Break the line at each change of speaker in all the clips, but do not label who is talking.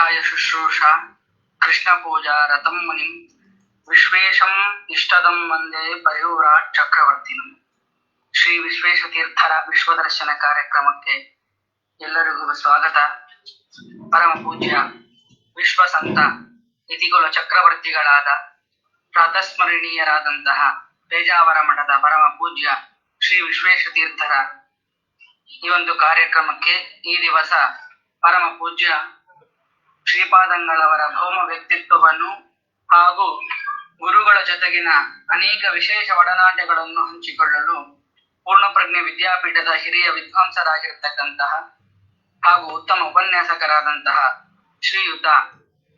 स्वाध्याय शुश्रूषा कृष्ण पूजा रतम मुनिम विश्वेशम इष्टदम वंदे परिव्राट चक्रवर्तिनम. ಶ್ರೀ ವಿಶ್ವೇಶತೀರ್ಥರ ವಿಶ್ವದರ್ಶನ ಕಾರ್ಯಕ್ರಮಕ್ಕೆ ಎಲ್ಲರಿಗೂ ಸ್ವಾಗತ. ಪರಮ ಪೂಜ್ಯ ವಿಶ್ವಸಂತ ಯತಿಕುಲ ಚಕ್ರವರ್ತಿಗಳಾದ ಪ್ರಾತಸ್ಮರಣೀಯರಾದಂತಹ ಪೇಜಾವರ ಮಠದ ಪರಮ ಪೂಜ್ಯ ಶ್ರೀ ವಿಶ್ವೇಶತೀರ್ಥರ ಈ ಒಂದು ಕಾರ್ಯಕ್ರಮಕ್ಕೆ ಈ ದಿವಸ ಪರಮ ಪೂಜ್ಯ ಶ್ರೀಪಾದಂಗಳವರ ಭೌಮ ವ್ಯಕ್ತಿತ್ವವನ್ನು ಹಾಗೂ ಗುರುಗಳ ಜೊತೆಗಿನ ಅನೇಕ ವಿಶೇಷ ಒಡನಾಟಗಳನ್ನು ಹಂಚಿಕೊಳ್ಳಲು ಪೂರ್ಣಪ್ರಜ್ಞೆ ವಿದ್ಯಾಪೀಠದ ಹಿರಿಯ ವಿದ್ವಾಂಸರಾಗಿರ್ತಕ್ಕಂತಹ ಹಾಗೂ ಉತ್ತಮ ಉಪನ್ಯಾಸಕರಾದಂತಹ ಶ್ರೀಯುತ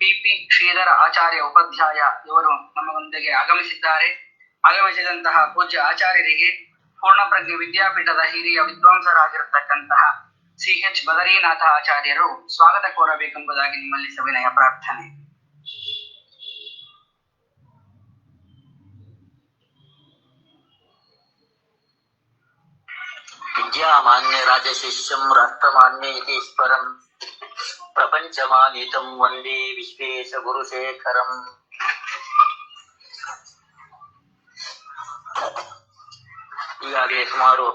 ಪಿ ಶ್ರೀಧರ ಆಚಾರ್ಯ ಉಪಾಧ್ಯಾಯ ಇವರು ನಮ್ಮೊಂದಿಗೆ ಆಗಮಿಸಿದ್ದಾರೆ. ಆಗಮಿಸಿದಂತಹ ಪೂಜ್ಯ ಆಚಾರ್ಯರಿಗೆ ಪೂರ್ಣಪ್ರಜ್ಞೆ ವಿದ್ಯಾಪೀಠದ ಹಿರಿಯ ವಿದ್ವಾಂಸರಾಗಿರತಕ್ಕಂತಹ CH ಬದರೀನಾಥ ಆಚಾರ್ಯರು ಸ್ವಾಗತ ಕೋರಬೇಕೆಂಬುದಾಗಿ ನಿಮ್ಮಲ್ಲಿ ಸವಿನಯ ಪ್ರಾರ್ಥನೆ.
ವಿದ್ಯಾಮಾನ್ಯ ರಾಜಶಿಷ್ಯಂ ರಾಷ್ಟ್ರಮಾನ್ಯ ಈಶ್ವರಂ ಪ್ರಪಂಚಮಾನೀತಂ ವಂದೇ ವಿಶ್ವೇಶ ಗುರುಶೇಖರಂ. ಈಗಾಗಲೇ ಸುಮಾರು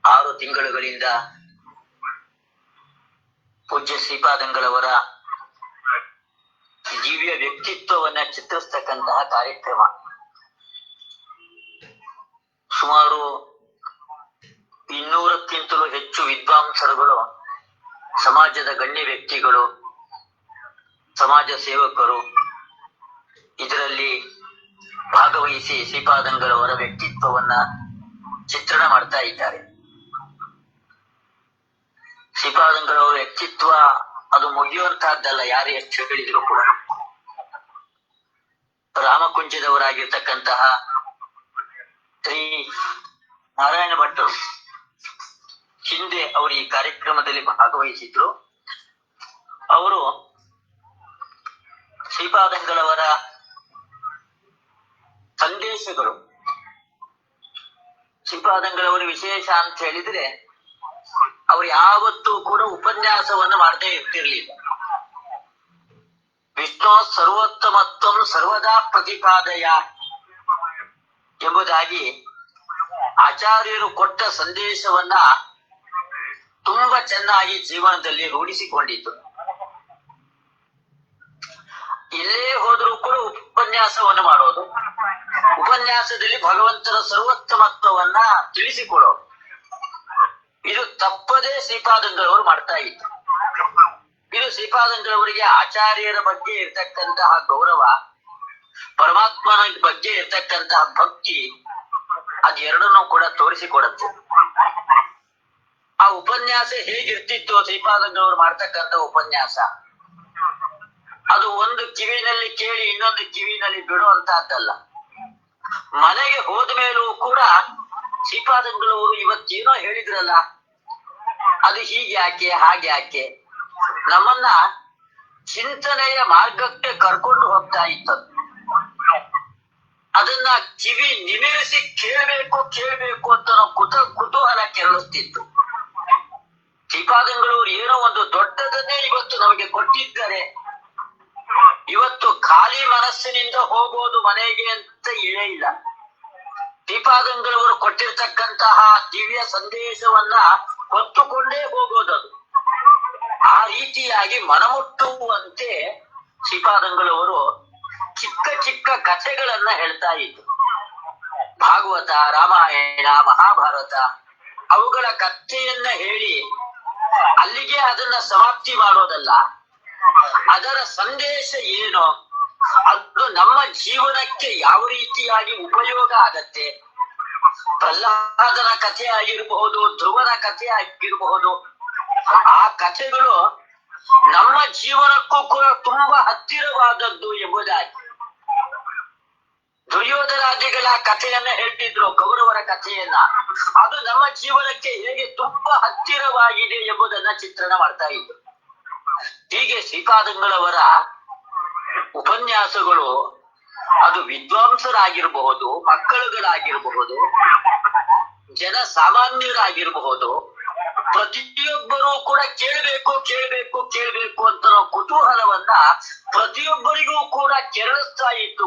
6 ತಿಂಗಳುಗಳಿಂದ ಪೂಜ್ಯ ಶ್ರೀಪಾದಂಗಳವರ ದಿವ್ಯ ವ್ಯಕ್ತಿತ್ವವನ್ನ ಚಿತ್ರಿಸ್ತಕ್ಕಂತಹ ಕಾರ್ಯಕ್ರಮ. ಸುಮಾರು 200ಕ್ಕಿಂತಲೂ ಹೆಚ್ಚು ವಿದ್ವಾಂಸರುಗಳು, ಸಮಾಜದ ಗಣ್ಯ ವ್ಯಕ್ತಿಗಳು, ಸಮಾಜ ಸೇವಕರು ಇದರಲ್ಲಿ ಭಾಗವಹಿಸಿ ಶ್ರೀಪಾದಂಗಳವರ ವ್ಯಕ್ತಿತ್ವವನ್ನ ಚಿತ್ರಣ ಮಾಡ್ತಾ ಇದ್ದಾರೆ. ಶ್ರೀಪಾದಂಗಳವರ ವ್ಯಕ್ತಿತ್ವ ಅದು ಮುಗಿಯುವಂತಹದ್ದಲ್ಲ, ಯಾರು ಎಷ್ಟು ಹೇಳಿದ್ರು ಕೂಡ. ರಾಮಕುಂಜದವರಾಗಿರ್ತಕ್ಕಂತಹ ಶ್ರೀ ನಾರಾಯಣ ಭಟ್ಟರು ಹಿಂದೆ ಅವರು ಈ ಕಾರ್ಯಕ್ರಮದಲ್ಲಿ ಭಾಗವಹಿಸಿದ್ರು. ಅವರು ಶ್ರೀಪಾದಂಗಳವರ ಸಂದೇಶಗಳು, ಶ್ರೀಪಾದಂಗಳವರ ವಿಶೇಷ ಅಂತ ಹೇಳಿದ್ರೆ ಅವರು ಯಾವತ್ತೂ ಕೂಡ ಉಪನ್ಯಾಸವನ್ನು ಮಾಡದೇ ಇರ್ತಿರ್ಲಿಲ್ಲ. ವಿಷ್ಣು ಸರ್ವೋತ್ತಮತ್ವಂ ಸರ್ವದಾ ಪ್ರತಿಪಾದಯ ಎಂಬುದಾಗಿ ಆಚಾರ್ಯರು ಕೊಟ್ಟ ಸಂದೇಶವನ್ನ ತುಂಬಾ ಚೆನ್ನಾಗಿ ಜೀವನದಲ್ಲಿ ರೂಢಿಸಿಕೊಂಡಿದ್ದು. ಎಲ್ಲೇ ಹೋದರೂ ಕೂಡ ಉಪನ್ಯಾಸವನ್ನು ಮಾಡೋದು, ಉಪನ್ಯಾಸದಲ್ಲಿ ಭಗವಂತನ ಸರ್ವೋತ್ತಮತ್ವವನ್ನ ತಿಳಿಸಿಕೊಡೋದು, ಇದು ತಪ್ಪದೇ ಶ್ರೀಪಾದಂಗಳವರು ಮಾಡ್ತಾ ಇದ್ರು. ಇದು ಶ್ರೀಪಾದಂಗಳವರಿಗೆ ಆಚಾರ್ಯರ ಬಗ್ಗೆ ಇರ್ತಕ್ಕಂತಹ ಗೌರವ, ಪರಮಾತ್ಮನ ಬಗ್ಗೆ ಇರ್ತಕ್ಕಂತಹ ಭಕ್ತಿ, ಅದೆರಡನ್ನೂ ಕೂಡ ತೋರಿಸಿಕೊಡುತ್ತೆ. ಆ ಉಪನ್ಯಾಸ ಹೇಗಿರ್ತಿತ್ತು, ಶ್ರೀಪಾದಂಗಳವರು ಮಾಡ್ತಕ್ಕಂಥ ಉಪನ್ಯಾಸ ಅದು ಒಂದು ಕಿವಿನಲ್ಲಿ ಕೇಳಿ ಇನ್ನೊಂದು ಕಿವಿನಲ್ಲಿ ಬಿಡುವಂತಹದ್ದಲ್ಲ. ಮನೆಗೆ ಹೋದ ಮೇಲೂ ಕೂಡ ಶ್ರೀಪಾದಂಗಳವರು ಇವತ್ತೇನೋ ಹೇಳಿದ್ರಲ್ಲ, ಅದು ಹೀಗೆ ಯಾಕೆ ಹಾಗೆ ಯಾಕೆ ನಮ್ಮನ್ನ ಚಿಂತನೆಯ ಮಾರ್ಗಕ್ಕೆ ಕರ್ಕೊಂಡು ಹೋಗ್ತಾ ಇತ್ತು. ಅದನ್ನ ಕಿವಿ ನಿಮಿರಿಸಿ ಕೇಳಬೇಕು ಅಂತ ನಾವು ಕುತೂಹಲ ಕೆರಳಿಸ್ತಿತ್ತು. ಶ್ರೀಪಾದಂಗಳವರು ಏನೋ ಒಂದು ದೊಡ್ಡದನ್ನೇ ಇವತ್ತು ನಮಗೆ ಕೊಟ್ಟಿದ್ದಾರೆ. ಇವತ್ತು ಖಾಲಿ ಮನಸ್ಸಿನಿಂದ ಹೋಗೋದು ಮನೆಗೆ ಅಂತ ಇಲ್ಲೇ ಇಲ್ಲ. ಶ್ರೀಪಾದಂಗಳವರು ಕೊಟ್ಟಿರ್ತಕ್ಕಂತಹ ದಿವ್ಯ ಸಂದೇಶವನ್ನ ಹೊತ್ತುಕೊಂಡೇ ಹೋಗೋದದು. ಆ ರೀತಿಯಾಗಿ ಮನಮುಟ್ಟುವಂತೆ ಶ್ರೀಪಾದಂಗಳವರು ಚಿಕ್ಕ ಚಿಕ್ಕ ಕಥೆಗಳನ್ನ ಹೇಳ್ತಾ ಇದ್ರು. ಭಾಗವತ, ರಾಮಾಯಣ, ಮಹಾಭಾರತ ಅವುಗಳ ಕಥೆಯನ್ನ ಹೇಳಿ ಅಲ್ಲಿಗೆ ಅದನ್ನ ಸಮಾಪ್ತಿ ಮಾಡೋದಲ್ಲ, ಅದರ ಸಂದೇಶ ಏನು, ಅದು ನಮ್ಮ ಜೀವನಕ್ಕೆ ಯಾವ ರೀತಿಯಾಗಿ ಉಪಯೋಗ ಆಗತ್ತೆ. ಪ್ರಹ್ಲಾದನ ಕಥೆ ಆಗಿರಬಹುದು, ಧ್ರುವನ ಕಥೆ ಆಗಿರಬಹುದು, ಆ ಕಥೆಗಳು ನಮ್ಮ ಜೀವನಕ್ಕೂ ಕೂಡ ತುಂಬಾ ಹತ್ತಿರವಾದದ್ದು ಎಂಬುದಾಗಿ. ದುರ್ಯೋಧನಾದಿಗಳ ಕಥೆಯನ್ನ ಹೇಳ್ತಿದ್ರು, ಕೌರವರ ಕಥೆಯನ್ನ, ಅದು ನಮ್ಮ ಜೀವನಕ್ಕೆ ಹೇಗೆ ತುಂಬಾ ಹತ್ತಿರವಾಗಿದೆ ಎಂಬುದನ್ನ ಚಿತ್ರಣ ಮಾಡ್ತಾ ಇದ್ರು. ಹೀಗೆ ಶ್ರೀಪಾದಂಗಳವರ ಉಪನ್ಯಾಸಗಳು ಅದು ವಿದ್ವಾಂಸರಾಗಿರಬಹುದು, ಮಕ್ಕಳುಗಳಾಗಿರಬಹುದು, ಜನ ಸಾಮಾನ್ಯರಾಗಿರಬಹುದು, ಪ್ರತಿಯೊಬ್ಬರೂ ಕೂಡ ಕೇಳಬೇಕು ಕೇಳಬೇಕು ಕೇಳಬೇಕು ಅಂತ ಕುತೂಹಲವನ್ನ ಪ್ರತಿಯೊಬ್ಬರಿಗೂ ಕೂಡ ಕೆರಳಿಸ್ತಾ ಇತ್ತು.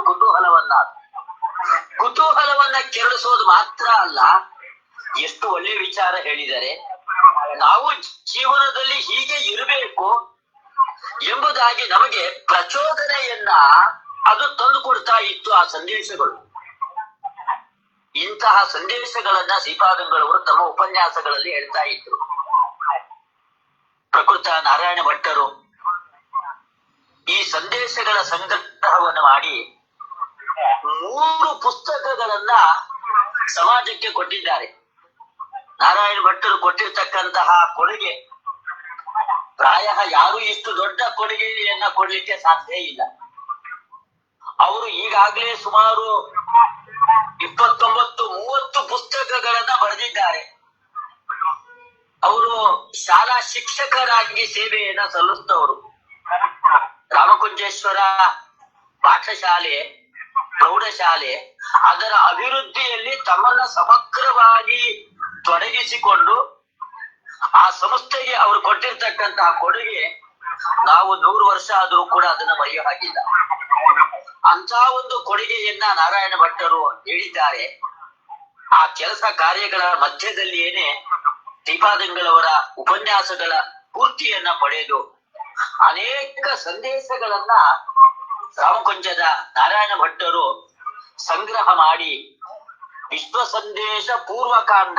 ಕುತೂಹಲವನ್ನ ಕೆರಳಿಸೋದು ಮಾತ್ರ ಅಲ್ಲ, ಎಷ್ಟು ಒಳ್ಳೆ ವಿಚಾರ ಹೇಳಿದರೆ, ನಾವು ಜೀವನದಲ್ಲಿ ಹೀಗೆ ಇರಬೇಕು ಎಂಬುದಾಗಿ ನಮಗೆ ಪ್ರಚೋದನೆಯನ್ನ ಅದು ತಂದು ಕೊಡ್ತಾ ಇತ್ತು ಆ ಸಂದೇಶಗಳು. ಇಂತಹ ಸಂದೇಶಗಳನ್ನ ಶ್ರೀಪಾದಂಗಳವರು ತಮ್ಮ ಉಪನ್ಯಾಸಗಳಲ್ಲಿ ಹೇಳ್ತಾ ಇದ್ರು. ಪ್ರಕೃತ ನಾರಾಯಣ ಭಟ್ಟರು ಈ ಸಂದೇಶಗಳ ಸಂಗ್ರಹವನ್ನು ಮಾಡಿ 3 ಪುಸ್ತಕಗಳನ್ನ ಸಮಾಜಕ್ಕೆ ಕೊಟ್ಟಿದ್ದಾರೆ. ನಾರಾಯಣ ಭಟ್ಟರು ಕೊಟ್ಟಿರ್ತಕ್ಕಂತಹ ಕೊಡುಗೆ ಪ್ರಾಯ ಯಾರು ಇಷ್ಟು ದೊಡ್ಡ ಕೊಡುಗೆಯನ್ನ ಕೊಡ್ಲಿಕ್ಕೆ ಸಾಧ್ಯ ಇಲ್ಲ. ಅವರು ಈಗಾಗಲೇ ಸುಮಾರು 29-30 ಪುಸ್ತಕಗಳನ್ನ ಬರೆದಿದ್ದಾರೆ. ಅವರು ಶಾಲಾ ಶಿಕ್ಷಕರಾಗಿ ಸೇವೆಯನ್ನ ಸಲ್ಲಿಸಿದವರು. ರಾಮಕುಂಜೇಶ್ವರ ಪಾಠಶಾಲೆ, ಪ್ರೌಢಶಾಲೆ ಅದರ ಅಭಿವೃದ್ಧಿಯಲ್ಲಿ ತಮ್ಮನ್ನ ಸಮಗ್ರವಾಗಿ ತೊಡಗಿಸಿಕೊಂಡು ಆ ಸಂಸ್ಥೆಗೆ ಅವರು ಕೊಟ್ಟಿರ್ತಕ್ಕಂತಹ ಕೊಡುಗೆ ನಾವು 100 ವರ್ಷ ಆದರೂ ಕೂಡ ಅದನ್ನ ಮರೆಯೋ ಹಾಗಿಲ್ಲ. ಅಂತ ಒಂದು ಕೊಡುಗೆಯನ್ನ ನಾರಾಯಣ ಭಟ್ಟರು ನೀಡಿದ್ದಾರೆ. ಆ ಕೆಲಸ ಕಾರ್ಯಗಳ ಮಧ್ಯದಲ್ಲಿಯೇನೆ ಶ್ರೀಪಾದಂಗಳವರ ಉಪನ್ಯಾಸಗಳ ಪೂರ್ತಿಯನ್ನ ಪಡೆದು ಅನೇಕ ಸಂದೇಶಗಳನ್ನ ರಾಮಕುಂಜದ ನಾರಾಯಣ ಭಟ್ಟರು ಸಂಗ್ರಹ ಮಾಡಿ ವಿಶ್ವ ಸಂದೇಶ ಪೂರ್ವಕಾಂಡ,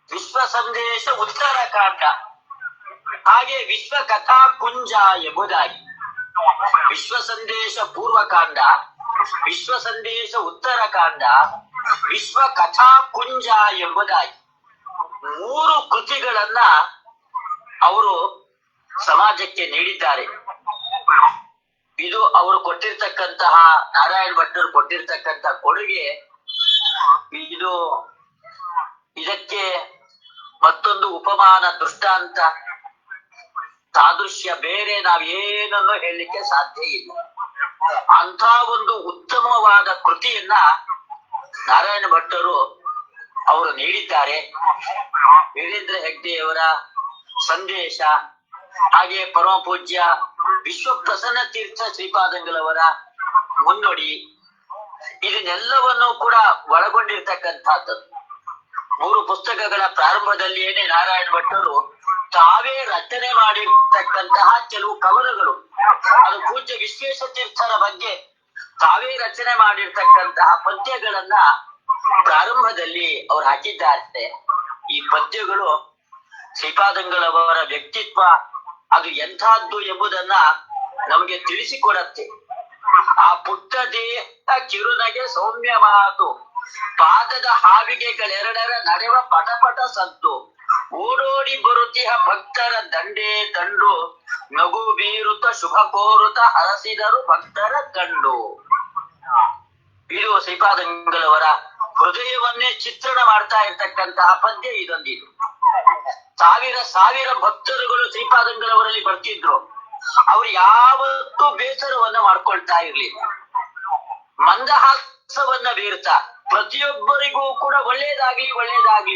ವಿಶ್ವ ಸಂದೇಶ ಉತ್ತರಕಾಂಡ, ಹಾಗೆ ವಿಶ್ವ ಕಥಾ ಕುಂಜ ಎಂಬುದಾಗಿ ವಿಶ್ವ ಸಂದೇಶ ಪೂರ್ವಕಾಂಡ, ವಿಶ್ವ ಸಂದೇಶ ಉತ್ತರಕಾಂಡ, ವಿಶ್ವ ಕಥಾ ಕುಂಜ ಎಂಬುದಾಗಿ 3 ಕೃತಿಗಳನ್ನ ಅವರು ಸಮಾಜಕ್ಕೆ ನೀಡಿದ್ದಾರೆ. ಇದು ಅವರು ಕೊಟ್ಟಿರ್ತಕ್ಕಂತಹ ನಾರಾಯಣ ಭಟ್ಟರು ಕೊಟ್ಟಿರ್ತಕ್ಕಂತಹ ಕೊಡುಗೆ. ಇದಕ್ಕೆ ಮತ್ತೊಂದು ಉಪಮಾನ, ದೃಷ್ಟಾಂತ, ಸಾದೃಶ್ಯ ಬೇರೆ ನಾವೇನನ್ನು ಹೇಳಲಿಕ್ಕೆ ಸಾಧ್ಯ ಇಲ್ಲ. ಅಂತ ಒಂದು ಉತ್ತಮವಾದ ಕೃತಿಯನ್ನ ನಾರಾಯಣ ಭಟ್ಟರು ಅವರು ನೀಡಿದ್ದಾರೆ. ವೀರೇಂದ್ರ ಹೆಗ್ಡೆಯವರ ಸಂದೇಶ, ಹಾಗೆ ಪರಮ ಪೂಜ್ಯ ವಿಶ್ವ ಪ್ರಸನ್ನ ತೀರ್ಥ ಶ್ರೀಪಾದಂಗಳವರ ಮುನ್ನುಡಿ, ಇದನ್ನೆಲ್ಲವನ್ನು ಕೂಡ ಒಳಗೊಂಡಿರ್ತಕ್ಕಂಥದ್ದು. 3 ಪುಸ್ತಕಗಳ ಪ್ರಾರಂಭದಲ್ಲಿಯೇನೆ ನಾರಾಯಣ ಭಟ್ಟರು ತಾವೇ ರಚನೆ ಮಾಡಿರ್ತಕ್ಕಂತಹ ಕೆಲವು ಕವನಗಳು, ಅದು ಪೂಜ್ಯ ವಿಶ್ವೇಶ ತೀರ್ಥರ ಬಗ್ಗೆ ತಾವೇ ರಚನೆ ಮಾಡಿರ್ತಕ್ಕಂತಹ ಪದ್ಯಗಳನ್ನ ಪ್ರಾರಂಭದಲ್ಲಿ ಅವರು ಹಾಕಿದ್ದಾರೆ. ಈ ಪದ್ಯಗಳು ಶ್ರೀಪಾದಂಗಳವರ ವ್ಯಕ್ತಿತ್ವ ಅದು ಎಂಥದ್ದು ಎಂಬುದನ್ನ ನಮಗೆ ತಿಳಿಸಿಕೊಡತ್ತೆ. ಆ ಪುಟ್ಟ ದೇಹ ಕಿರುನಗೆ ಸೌಮ್ಯ ಮಾತು, ಪಾದದ ಹಾವಿಗೆಗಳೆರಡರ ನಡೆವ ಪಟಪಟ ಸದ್ದು, ಓಡೋಡಿ ಬರುತ್ತಿಹ ಭಕ್ತರ ದಂಡೇ ದಂಡು, ನಗು ಬೀರುತ್ತ ಶುಭ ಕೋರುತ್ತ ಹರಸಿದರು ಭಕ್ತರ ಕಂಡು. ಇದು ಶ್ರೀಪಾದಂಗಳವರ ಹೃದಯವನ್ನೇ ಚಿತ್ರಣ ಮಾಡ್ತಾ ಇರ್ತಕ್ಕಂತಹ ಪದ್ಯ ಇದೊಂದಿದು. ಸಾವಿರ ಭಕ್ತರುಗಳು ಶ್ರೀಪಾದಂಗಳವರಲ್ಲಿ ಬರ್ತಿದ್ರು. ಅವ್ರು ಯಾವತ್ತೂ ಬೇಸರವನ್ನ ಮಾಡ್ಕೊಳ್ತಾ ಇರ್ಲಿಲ್ಲ. ಮಂದಹಾಸವನ್ನ ಬೀರ್ತಾ ಪ್ರತಿಯೊಬ್ಬರಿಗೂ ಕೂಡ ಒಳ್ಳೇದಾಗ್ಲಿ ಎಂಬುದಾಗಿ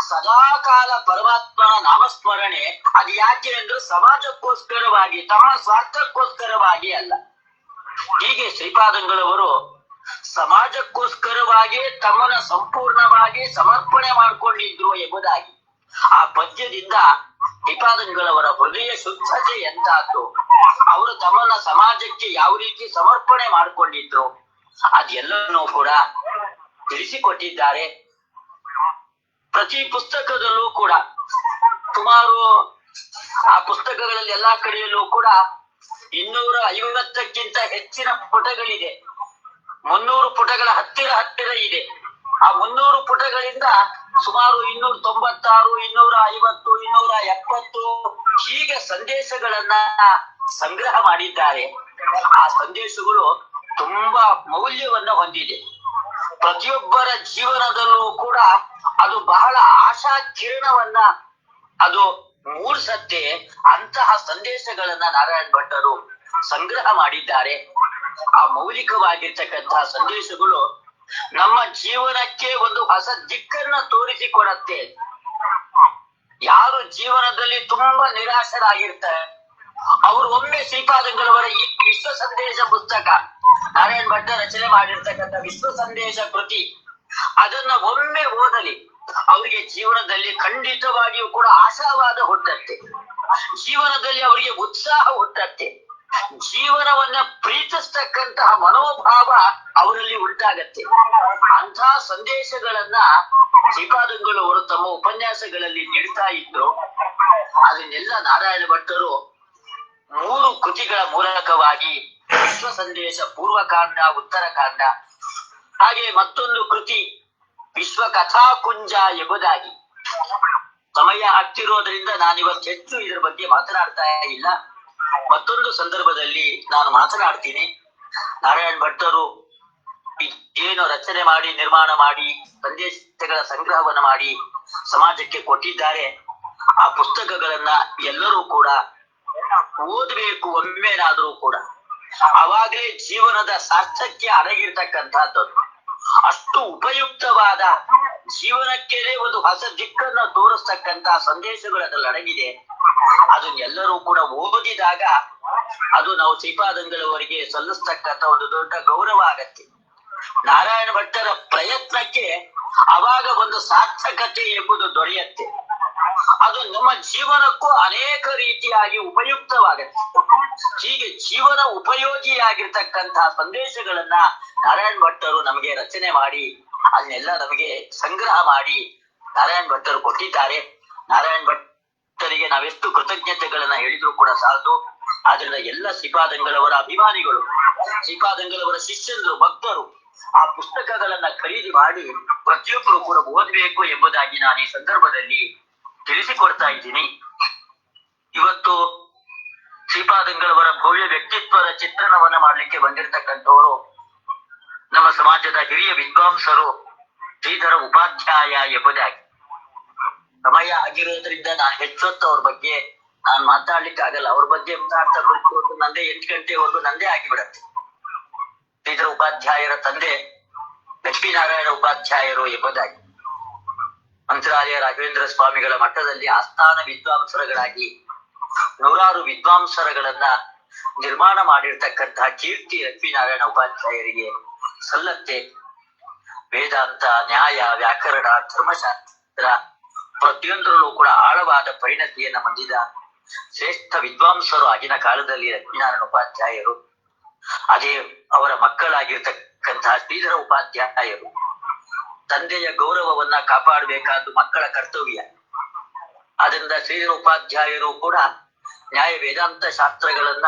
ಸದಾಕಾಲ ಪರಮಾತ್ಮನ ನಾಮಸ್ಮರಣೆ. ಅದು ಯಾಕೆ ಅಂದ್ರೆ ಸಮಾಜಕ್ಕೋಸ್ಕರವಾಗಿ, ತಮ್ಮ ಸ್ವಾರ್ಥಕ್ಕೋಸ್ಕರವಾಗಿ ಅಲ್ಲ. ಹೀಗೆ ಶ್ರೀಪಾದಂಗಳವರು ಸಮಾಜಕ್ಕೋಸ್ಕರವಾಗಿ ತಮ್ಮನ್ನ ಸಂಪೂರ್ಣವಾಗಿ ಸಮರ್ಪಣೆ ಮಾಡಿಕೊಂಡಿದ್ರು ಎಂಬುದಾಗಿ ಆ ಪದ್ಯದಿಂದ ಶ್ರೀಪಾದಂಗಳವರ ಹೃದಯ ಶುದ್ಧತೆ ಎಂತಾದ್ದು, ಅವರು ತಮ್ಮನ್ನ ಸಮಾಜಕ್ಕೆ ಯಾವ ರೀತಿ ಸಮರ್ಪಣೆ ಮಾಡಿಕೊಂಡಿದ್ರು ಅದೆಲ್ಲನೂ ಕೂಡ ತಿಳಿಸಿಕೊಟ್ಟಿದ್ದಾರೆ. ಪ್ರತಿ ಪುಸ್ತಕದಲ್ಲೂ ಕೂಡ ಸುಮಾರು ಆ ಪುಸ್ತಕಗಳಲ್ಲಿ ಎಲ್ಲಾ ಕಡೆಯಲ್ಲೂ ಕೂಡ 250ಕ್ಕಿಂತ ಹೆಚ್ಚಿನ ಪುಟಗಳಿದೆ. 300 ಪುಟಗಳ ಹತ್ತಿರ ಇದೆ. ಆ 300 ಪುಟಗಳಿಂದ ಸುಮಾರು 296, 250, 270 ಹೀಗೆ ಸಂದೇಶಗಳನ್ನ ಸಂಗ್ರಹ ಮಾಡಿದ್ದಾರೆ. ಆ ಸಂದೇಶಗಳು ತುಂಬಾ ಮೌಲ್ಯವನ್ನ ಹೊಂದಿದೆ. ಪ್ರತಿಯೊಬ್ಬರ ಜೀವನದಲ್ಲೂ ಕೂಡ ಅದು ಬಹಳ ಆಶಾ ಕಿರಣವನ್ನ ಅದು ಮೂಡಿಸತ್ತೆ. ಅಂತಹ ಸಂದೇಶಗಳನ್ನ ನಾರಾಯಣ ಭಟ್ಟರು ಸಂಗ್ರಹ ಮಾಡಿದ್ದಾರೆ. ಆ ಮೌಲಿಕವಾಗಿರ್ತಕ್ಕಂತಹ ಸಂದೇಶಗಳು ನಮ್ಮ ಜೀವನಕ್ಕೆ ಒಂದು ಹೊಸ ದಿಕ್ಕನ್ನ ತೋರಿಸಿಕೊಡತ್ತೆ. ಯಾರು ಜೀವನದಲ್ಲಿ ತುಂಬಾ ನಿರಾಶರಾಗಿರ್ತಾರೆ ಅವರು ಒಮ್ಮೆ ಶ್ರೀಪಾದಂಗಳವರ ಈ ವಿಶ್ವ ಸಂದೇಶ ಪುಸ್ತಕ, ನಾರಾಯಣ್ ಭಟ್ಟ ರಚನೆ ಮಾಡಿರ್ತಕ್ಕಂಥ ವಿಶ್ವ ಸಂದೇಶ ಕೃತಿ, ಅದನ್ನ ಒಮ್ಮೆ ಓದಲಿ. ಅವರಿಗೆ ಜೀವನದಲ್ಲಿ ಖಂಡಿತವಾಗಿಯೂ ಕೂಡ ಆಶಾವಾದ ಹುಟ್ಟತ್ತೆ, ಜೀವನದಲ್ಲಿ ಅವರಿಗೆ ಉತ್ಸಾಹ ಹುಟ್ಟತ್ತೆ, ಜೀವನವನ್ನ ಪ್ರೀತಿಸ್ತಕ್ಕಂತಹ ಮನೋಭಾವ ಅವರಲ್ಲಿ ಉಂಟಾಗತ್ತೆ. ಅಂಥ ಸಂದೇಶಗಳನ್ನ ಶ್ರೀಪಾದಂಗಳವರು ತಮ್ಮ ಉಪನ್ಯಾಸಗಳಲ್ಲಿ ನೀಡ್ತಾ ಇದ್ರು. ಅದನ್ನೆಲ್ಲ ನಾರಾಯಣ ಭಟ್ಟರು 3 ಕೃತಿಗಳ ಮೂಲಕವಾಗಿ ವಿಶ್ವ ಸಂದೇಶ ಪೂರ್ವಕಾಂಡ, ಉತ್ತರಕಾಂಡ, ಹಾಗೆ ಮತ್ತೊಂದು ಕೃತಿ ವಿಶ್ವ ಕಥಾಕುಂಜ ಎಂಬುದಾಗಿ. ಸಮಯ ಆಗ್ತಿರೋದ್ರಿಂದ ನಾನಿವತ್ತು ಹೆಚ್ಚು ಇದರ ಬಗ್ಗೆ ಮಾತನಾಡ್ತಾ ಇಲ್ಲ. ಮತ್ತೊಂದು ಸಂದರ್ಭದಲ್ಲಿ ನಾನು ಮಾತನಾಡ್ತೀನಿ. ನಾರಾಯಣ್ ಭಟ್ಟರು ಏನು ರಚನೆ ಮಾಡಿ, ನಿರ್ಮಾಣ ಮಾಡಿ, ಸಂದೇಶಗಳ ಸಂಗ್ರಹವನ್ನ ಮಾಡಿ ಸಮಾಜಕ್ಕೆ ಕೊಟ್ಟಿದ್ದಾರೆ. ಆ ಪುಸ್ತಕಗಳನ್ನ ಎಲ್ಲರೂ ಕೂಡ ಓದಬೇಕು ಒಮ್ಮೆನಾದ್ರೂ ಕೂಡ. ಅವಾಗಲೇ ಜೀವನದ ಸಾರ್ಥಕ್ಯ ಅಡಗಿರ್ತಕ್ಕಂಥದ್ದು. ಅಷ್ಟು ಉಪಯುಕ್ತವಾದ, ಜೀವನಕ್ಕೇನೆ ಒಂದು ಹೊಸ ದಿಕ್ಕನ್ನ ತೋರಿಸ್ತಕ್ಕಂತ ಸಂದೇಶಗಳು ಅದ್ರಲ್ಲಿ ಅಡಗಿದೆ. ಅದನ್ನೆಲ್ಲರೂ ಕೂಡ ಓದಿದಾಗ ಅದು ನಾವು ಶ್ರೀಪಾದಂಗಳವರಿಗೆ ಸಲ್ಲಿಸ್ತಕ್ಕಂಥ ಒಂದು ದೊಡ್ಡ ಗೌರವ ಆಗತ್ತೆ. ನಾರಾಯಣ ಭಟ್ಟರ ಪ್ರಯತ್ನಕ್ಕೆ ಅವಾಗ ಒಂದು ಸಾರ್ಥಕತೆ ಎಂಬುದು ದೊರೆಯತ್ತೆ. ಅದು ನಮ್ಮ ಜೀವನಕ್ಕೂ ಅನೇಕ ರೀತಿಯಾಗಿ ಉಪಯುಕ್ತವಾಗತ್ತೆ. ಹೀಗೆ ಜೀವನ ಉಪಯೋಗಿಯಾಗಿರ್ತಕ್ಕಂತಹ ಸಂದೇಶಗಳನ್ನ ನಾರಾಯಣ ಭಟ್ಟರು ನಮಗೆ ರಚನೆ ಮಾಡಿ ಅದನ್ನೆಲ್ಲ ನಮಗೆ ಸಂಗ್ರಹ ಮಾಡಿ ನಾರಾಯಣ ಭಟ್ಟರು ಕೊಟ್ಟಿದ್ದಾರೆ. ನಾರಾಯಣ ಭಟ್ಟರಿಗೆ ನಾವೆಷ್ಟು ಕೃತಜ್ಞತೆಗಳನ್ನ ಹೇಳಿದ್ರು ಕೂಡ ಸಾಲದು. ಆದ್ರಿಂದ ಎಲ್ಲ ಶ್ರೀಪಾದಂಗಳವರ ಅಭಿಮಾನಿಗಳು, ಶ್ರೀಪಾದಂಗಳವರ ಶಿಷ್ಯರು, ಭಕ್ತರು ಆ ಪುಸ್ತಕಗಳನ್ನ ಖರೀದಿ ಮಾಡಿ ಪ್ರತಿಯೊಬ್ಬರು ಕೂಡ ಓದಬೇಕು ಎಂಬುದಾಗಿ ನಾನು ಈ ಸಂದರ್ಭದಲ್ಲಿ ತಿಳಿಸಿಕೊಡ್ತಾ ಇದ್ದೀನಿ. ಇವತ್ತು ಶ್ರೀಪಾದಂಗಳವರ ಭವ್ಯ ವ್ಯಕ್ತಿತ್ವದ ಚಿತ್ರಣವನ್ನ ಮಾಡ್ಲಿಕ್ಕೆ ಬಂದಿರತಕ್ಕಂಥವರು ನಮ್ಮ ಸಮಾಜದ ಹಿರಿಯ ವಿದ್ವಾಂಸರು ಶ್ರೀಧರ ಉಪಾಧ್ಯಾಯ ಎಂಬುದಾಗಿ. ಸಮಯ ಆಗಿರೋದ್ರಿಂದ ನಾನು ಹೆಚ್ಚೊತ್ತು ಅವ್ರ ಬಗ್ಗೆ ನಾನು ಮಾತಾಡ್ಲಿಕ್ಕೆ ಆಗಲ್ಲ. ಅವ್ರ ಬಗ್ಗೆ ಮಾತಾಡ್ತಾ ಬರ್ತು ನಂದೇ 8 ಗಂಟೆವರೆಗೂ ನಂದೇ ಆಗಿಬಿಡತ್ತೆ. ಶ್ರೀಧರ ಉಪಾಧ್ಯಾಯರ ತಂದೆ ಲಕ್ಷ್ಮೀನಾರಾಯಣ ಉಪಾಧ್ಯಾಯರು ಎಂಬುದಾಗಿ ಮಂತ್ರಾಲಯ ರಾಘವೇಂದ್ರ ಸ್ವಾಮಿಗಳ ಮಠದಲ್ಲಿ ಆಸ್ಥಾನ ವಿದ್ವಾಂಸರುಗಳಾಗಿ ನೂರಾರು ವಿದ್ವಾಂಸರುಗಳನ್ನ ನಿರ್ಮಾಣ ಮಾಡಿರ್ತಕ್ಕಂತಹ ಕೀರ್ತಿ ಲಕ್ಷ್ಮೀನಾರಾಯಣ ಉಪಾಧ್ಯಾಯರಿಗೆ ಸಲ್ಲತ್ತೆ. ವೇದಾಂತ, ನ್ಯಾಯ, ವ್ಯಾಕರಣ, ಧರ್ಮಶಾಸ್ತ್ರ ಪ್ರತಿಯೊಂದರಲ್ಲೂ ಕೂಡ ಆಳವಾದ ಪರಿಣತಿಯನ್ನು ಹೊಂದಿದ ಶ್ರೇಷ್ಠ ವಿದ್ವಾಂಸರು ಆಗಿನ ಕಾಲದಲ್ಲಿ ಲಕ್ಷ್ಮೀನಾರಾಯಣ ಉಪಾಧ್ಯಾಯರು. ಅದೇ ಅವರ ಮಕ್ಕಳಾಗಿರ್ತಕ್ಕಂತಹ ಶ್ರೀಧರ ಉಪಾಧ್ಯಾಯರು. ತಂದೆಯ ಗೌರವವನ್ನ ಕಾಪಾಡಬೇಕಾದ್ದು ಮಕ್ಕಳ ಕರ್ತವ್ಯ. ಅದರಿಂದ ಶ್ರೀಧರ ಉಪಾಧ್ಯಾಯರು ಕೂಡ ನ್ಯಾಯ ವೇದಾಂತ ಶಾಸ್ತ್ರಗಳನ್ನ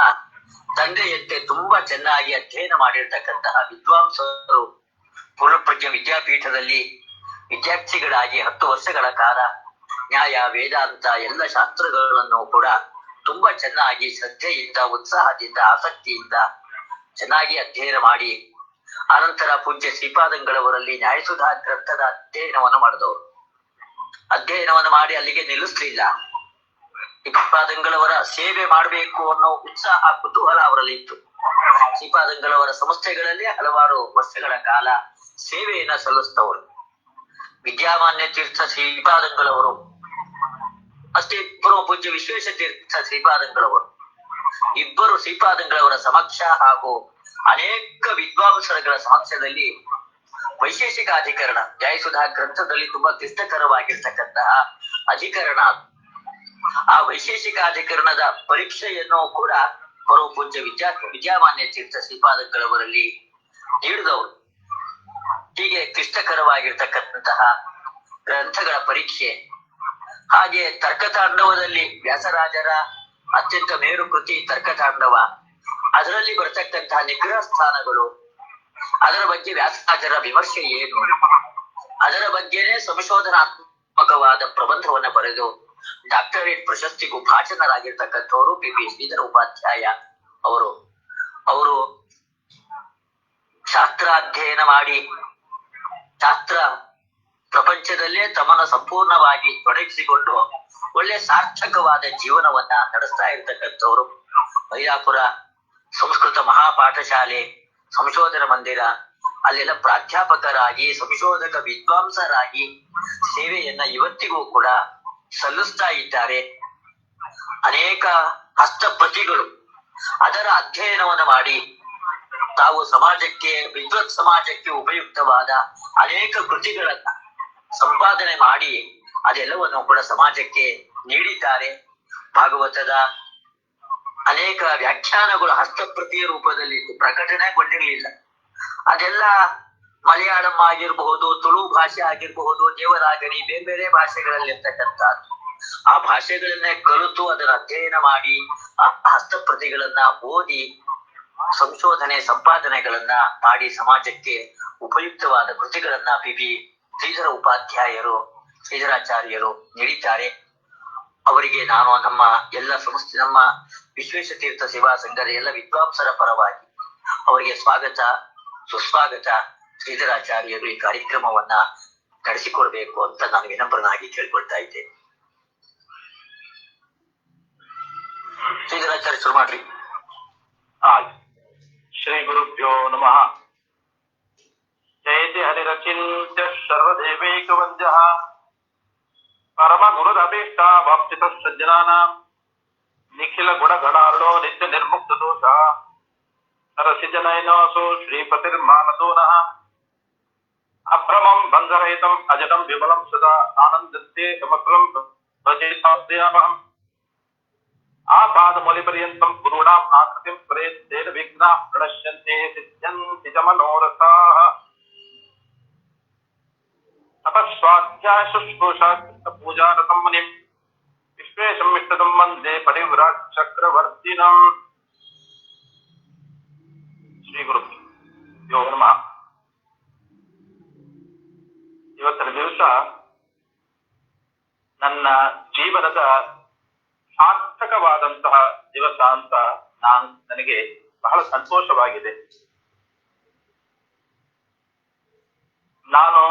ತಂದೆಯಂತೆ ತುಂಬಾ ಚೆನ್ನಾಗಿ ಅಧ್ಯಯನ ಮಾಡಿರ್ತಕ್ಕಂತಹ ವಿದ್ವಾಂಸರು. ಪೂರ್ಣಪ್ರಜ್ಞ ವಿದ್ಯಾಪೀಠದಲ್ಲಿ ವಿದ್ಯಾರ್ಥಿಗಳಾಗಿ 10 ವರ್ಷಗಳ ಕಾಲ ನ್ಯಾಯ ವೇದಾಂತ ಎಲ್ಲ ಶಾಸ್ತ್ರಗಳನ್ನು ಕೂಡ ತುಂಬಾ ಚೆನ್ನಾಗಿ ಶ್ರದ್ಧೆಯಿಂದ, ಉತ್ಸಾಹದಿಂದ, ಆಸಕ್ತಿಯಿಂದ ಚೆನ್ನಾಗಿ ಅಧ್ಯಯನ ಮಾಡಿ ಅನಂತರ ಪೂಜ್ಯ ಶ್ರೀಪಾದಂಗಳವರಲ್ಲಿ ನ್ಯಾಯಸುಧಾ ಗ್ರಂಥದ ಅಧ್ಯಯನವನ್ನು ಮಾಡಿದವರು. ಅಧ್ಯಯನವನ್ನು ಮಾಡಿ ಅಲ್ಲಿಗೆ ನಿಲ್ಲಿಸ್ಲಿಲ್ಲ. ಶ್ರೀಪಾದಂಗಳವರ ಸೇವೆ ಮಾಡಬೇಕು ಅನ್ನೋ ಉತ್ಸಾಹ, ಕುತೂಹಲ ಅವರಲ್ಲಿ ಇತ್ತು. ಶ್ರೀಪಾದಂಗಳವರ ಸಂಸ್ಥೆಗಳಲ್ಲಿ ಹಲವಾರು ವರ್ಷಗಳ ಕಾಲ ಸೇವೆಯನ್ನ ಸಲ್ಲಿಸಿದವರು. ವಿದ್ಯಾಮಾನ್ಯ ತೀರ್ಥ ಶ್ರೀಪಾದಂಗಳವರು, ಅಷ್ಟೇ ಇಬ್ಬರು ಪೂಜ್ಯ ವಿಶ್ವೇಶ ತೀರ್ಥ ಶ್ರೀಪಾದಂಗಳವರು, ಇಬ್ಬರು ಶ್ರೀಪಾದಂಗಳವರ ಸಮಕ್ಷ ಹಾಗೂ ಅನೇಕ ವಿದ್ವಾಂಸರುಗಳ ಸಮಕ್ಷದಲ್ಲಿ ವೈಶೇಷಿಕ ಅಧಿಕರಣ, ನ್ಯಾಯಸುಧಾ ಗ್ರಂಥದಲ್ಲಿ ತುಂಬಾ ಕ್ಲಿಷ್ಟಕರವಾಗಿರ್ತಕ್ಕಂತಹ ಅಧಿಕರಣ. ಆ ವೈಶೇಷಿಕ ಅಧಿಕರಣದ ಪರೀಕ್ಷೆಯನ್ನು ಕೂಡ ಪರಮ ಪೂಜ್ಯ ವಿದ್ಯಾಮಾನ್ಯ ತೀರ್ಥ ಶ್ರೀಪಾದಂಗಳವರಲ್ಲಿ ನೀಡಿದವರು. ಹೀಗೆ ಕ್ಲಿಷ್ಟಕರವಾಗಿರ್ತಕ್ಕಂತಹ ಗ್ರಂಥಗಳ ಪರೀಕ್ಷೆ. ಹಾಗೆ ತರ್ಕತಾಂಡವದಲ್ಲಿ ವ್ಯಾಸರಾಜರ ಅತ್ಯಂತ ಮೇರು ಕೃತಿ ತರ್ಕತಾಂಡವ, ಅದರಲ್ಲಿ ಬರ್ತಕ್ಕಂತಹ ನಿಗ್ರಹ ಸ್ಥಾನಗಳು, ಅದರ ಬಗ್ಗೆ ವ್ಯಾಸರಾಜರ ವಿಮರ್ಶೆ ಏನು, ಅದರ ಬಗ್ಗೆನೇ ಸಂಶೋಧನಾತ್ಮಕವಾದ ಪ್ರಬಂಧವನ್ನ ಬರೆದು ಡಾಕ್ಟರೇಟ್ ಪ್ರಶಸ್ತಿಗೂ ಭಾಜನರಾಗಿರ್ತಕ್ಕಂಥವರು ಪಿ ಶ್ರೀಧರ ಉಪಾಧ್ಯಾಯ ಅವರು. ಅವರು ಶಾಸ್ತ್ರಾಧ್ಯಯನ ಮಾಡಿ ಶಾಸ್ತ್ರ ಪ್ರಪಂಚದಲ್ಲೇ ತಮ್ಮನ್ನು ಸಂಪೂರ್ಣವಾಗಿ ತೊಡಗಿಸಿಕೊಂಡು ಒಳ್ಳೆ ಸಾರ್ಥಕವಾದ ಜೀವನವನ್ನ ನಡೆಸ್ತಾ ಇರ್ತಕ್ಕಂಥವ್ರು. ಮೈಲಾಪುರ ಸಂಸ್ಕೃತ ಮಹಾಪಾಠಶಾಲೆ, ಸಂಶೋಧನಾ ಮಂದಿರ, ಅಲ್ಲೆಲ್ಲ ಪ್ರಾಧ್ಯಾಪಕರಾಗಿ ಸಂಶೋಧಕ ವಿದ್ವಾಂಸರಾಗಿ ಸೇವೆಯನ್ನ ಇವತ್ತಿಗೂ ಕೂಡ ಸಲ್ಲಿಸ್ತಾ ಇದ್ದಾರೆ. ಅನೇಕ ಹಸ್ತಪ್ರತಿಗಳು ಅದರ ಅಧ್ಯಯನವನ್ನು ಮಾಡಿ ತಾವು ಸಮಾಜಕ್ಕೆ, ವಿದ್ವತ್ ಸಮಾಜಕ್ಕೆ ಉಪಯುಕ್ತವಾದ ಅನೇಕ ಕೃತಿಗಳನ್ನ ಸಂಪಾದನೆ ಮಾಡಿ ಅದೆಲ್ಲವನ್ನು ಕೂಡ ಸಮಾಜಕ್ಕೆ ನೀಡಿದ್ದಾರೆ. ಭಾಗವತದ ಅನೇಕ ವ್ಯಾಖ್ಯಾನಗಳು ಹಸ್ತಪ್ರತಿಯ ರೂಪದಲ್ಲಿ ಪ್ರಕಟಣೆಗೊಂಡಿರಲಿಲ್ಲ. ಅದೆಲ್ಲ ಮಲಯಾಳಂ ಆಗಿರಬಹುದು, ತುಳು ಭಾಷೆ ಆಗಿರಬಹುದು, ದೇವನಾಗರಿ, ಬೇರೆ ಬೇರೆ ಭಾಷೆಗಳಲ್ಲಿರ್ತಕ್ಕಂಥದ್ದು. ಆ ಭಾಷೆಗಳನ್ನೇ ಕಲಿತು ಅದರ ಅಧ್ಯಯನ ಮಾಡಿ ಆ ಹಸ್ತಪ್ರತಿಗಳನ್ನ ಓದಿ ಸಂಶೋಧನೆ ಸಂಪಾದನೆಗಳನ್ನ ಮಾಡಿ ಸಮಾಜಕ್ಕೆ ಉಪಯುಕ್ತವಾದ ಕೃತಿಗಳನ್ನ ಪಿ ಶ್ರೀಧರ ಉಪಾಧ್ಯಾಯರು, ಶ್ರೀಧರಾಚಾರ್ಯರು ನೀಡಿದ್ದಾರೆ. ಅವರಿಗೆ ನಾನು ನಮ್ಮ ಎಲ್ಲ ಸಂಸ್ಥೆ, ನಮ್ಮ ವಿಶ್ವೇಶತೀರ್ಥ ಸೇವಾ ಸಂಘದ ಎಲ್ಲ ವಿದ್ವಾಂಸರ ಪರವಾಗಿ ಅವರಿಗೆ ಸ್ವಾಗತ, ಸುಸ್ವಾಗತ. ಶ್ರೀಧರಾಚಾರ್ಯರು ಈ ಕಾರ್ಯಕ್ರಮವನ್ನ ನಡೆಸಿಕೊಡ್ಬೇಕು ಅಂತ ನಾನು ವಿನಮ್ರನಾಗಿ ಕೇಳ್ಕೊಳ್ತಾ ಇದ್ದೇನೆ. ಶ್ರೀಧರಾಚಾರ್ಯ ಶುರು ಮಾಡ್ರಿ.
ಶ್ರೀ ಗುರುಭ್ಯೋ ನಮಃ. ಜಯತಿ ಹರಿರಚಿಂತ್ಯ ಸರ್ವದೇವೈಕವಂದ್ಯ ಪರಮ ಗುರುರಭೀಷ್ಟ ವಾಪ್ತಿತ ಸಜ್ಜನಾನಾಂ ನಿಖಿಲ ಗುಣಗಣಾರ್ಣೋ ನಿತ್ಯ ನಿರ್ಮುಕ್ತ ದೋಷ ಸರಸಿಜನಯನೋಸೋ ಶ್ರೀಪತಿರ್ಮಾನದೋನಃ ಅಭ್ರಮಂ ಭಂಗರಹಿತಂ ಅಜಡಂ ವಿಮಲಂ ಸದಾ ಆನಂದಸ್ಯೇ ಸಮಗ್ರಂ ಭಜೇತಾಸ್ಯಾಮಹಂ ಆಪಾದಮೂಲಿಪರ್ಯಂತಂ ಗುರುಣಾಂ ಆಕೃತಿಂ ಸ್ಮರೇತ್ತೇನ ವಿಘ್ನಾಃ ಪ್ರಣಶ್ಯಂತೆ ಸಿದ್ಧ್ಯಂತಿ ಚ ಮನೋರಥಾಃ. ತಪಸ್ವಾಧ್ಯಾಯ ಶುಶ್ರೂಷಾ ಪೂಜಾರತಂ ಮುನಿಂ ವಿಶ್ವೇಶಂ ಇಷ್ಟದಂ ವಂದೇ ಪರಿವ್ರಾಟ್ ಚಕ್ರವರ್ತಿನಂ. ಶ್ರೀ ಗುರುಭ್ಯೋ ನಮಃ. ಇವತ್ತಿನ ದಿವಸ ನನ್ನ ಜೀವನದ ಸಾರ್ಥಕವಾದಂತಹ ದಿವಸ ಅಂತ ನನಗೆ ಬಹಳ ಸಂತೋಷವಾಗಿದೆ. ನಾನು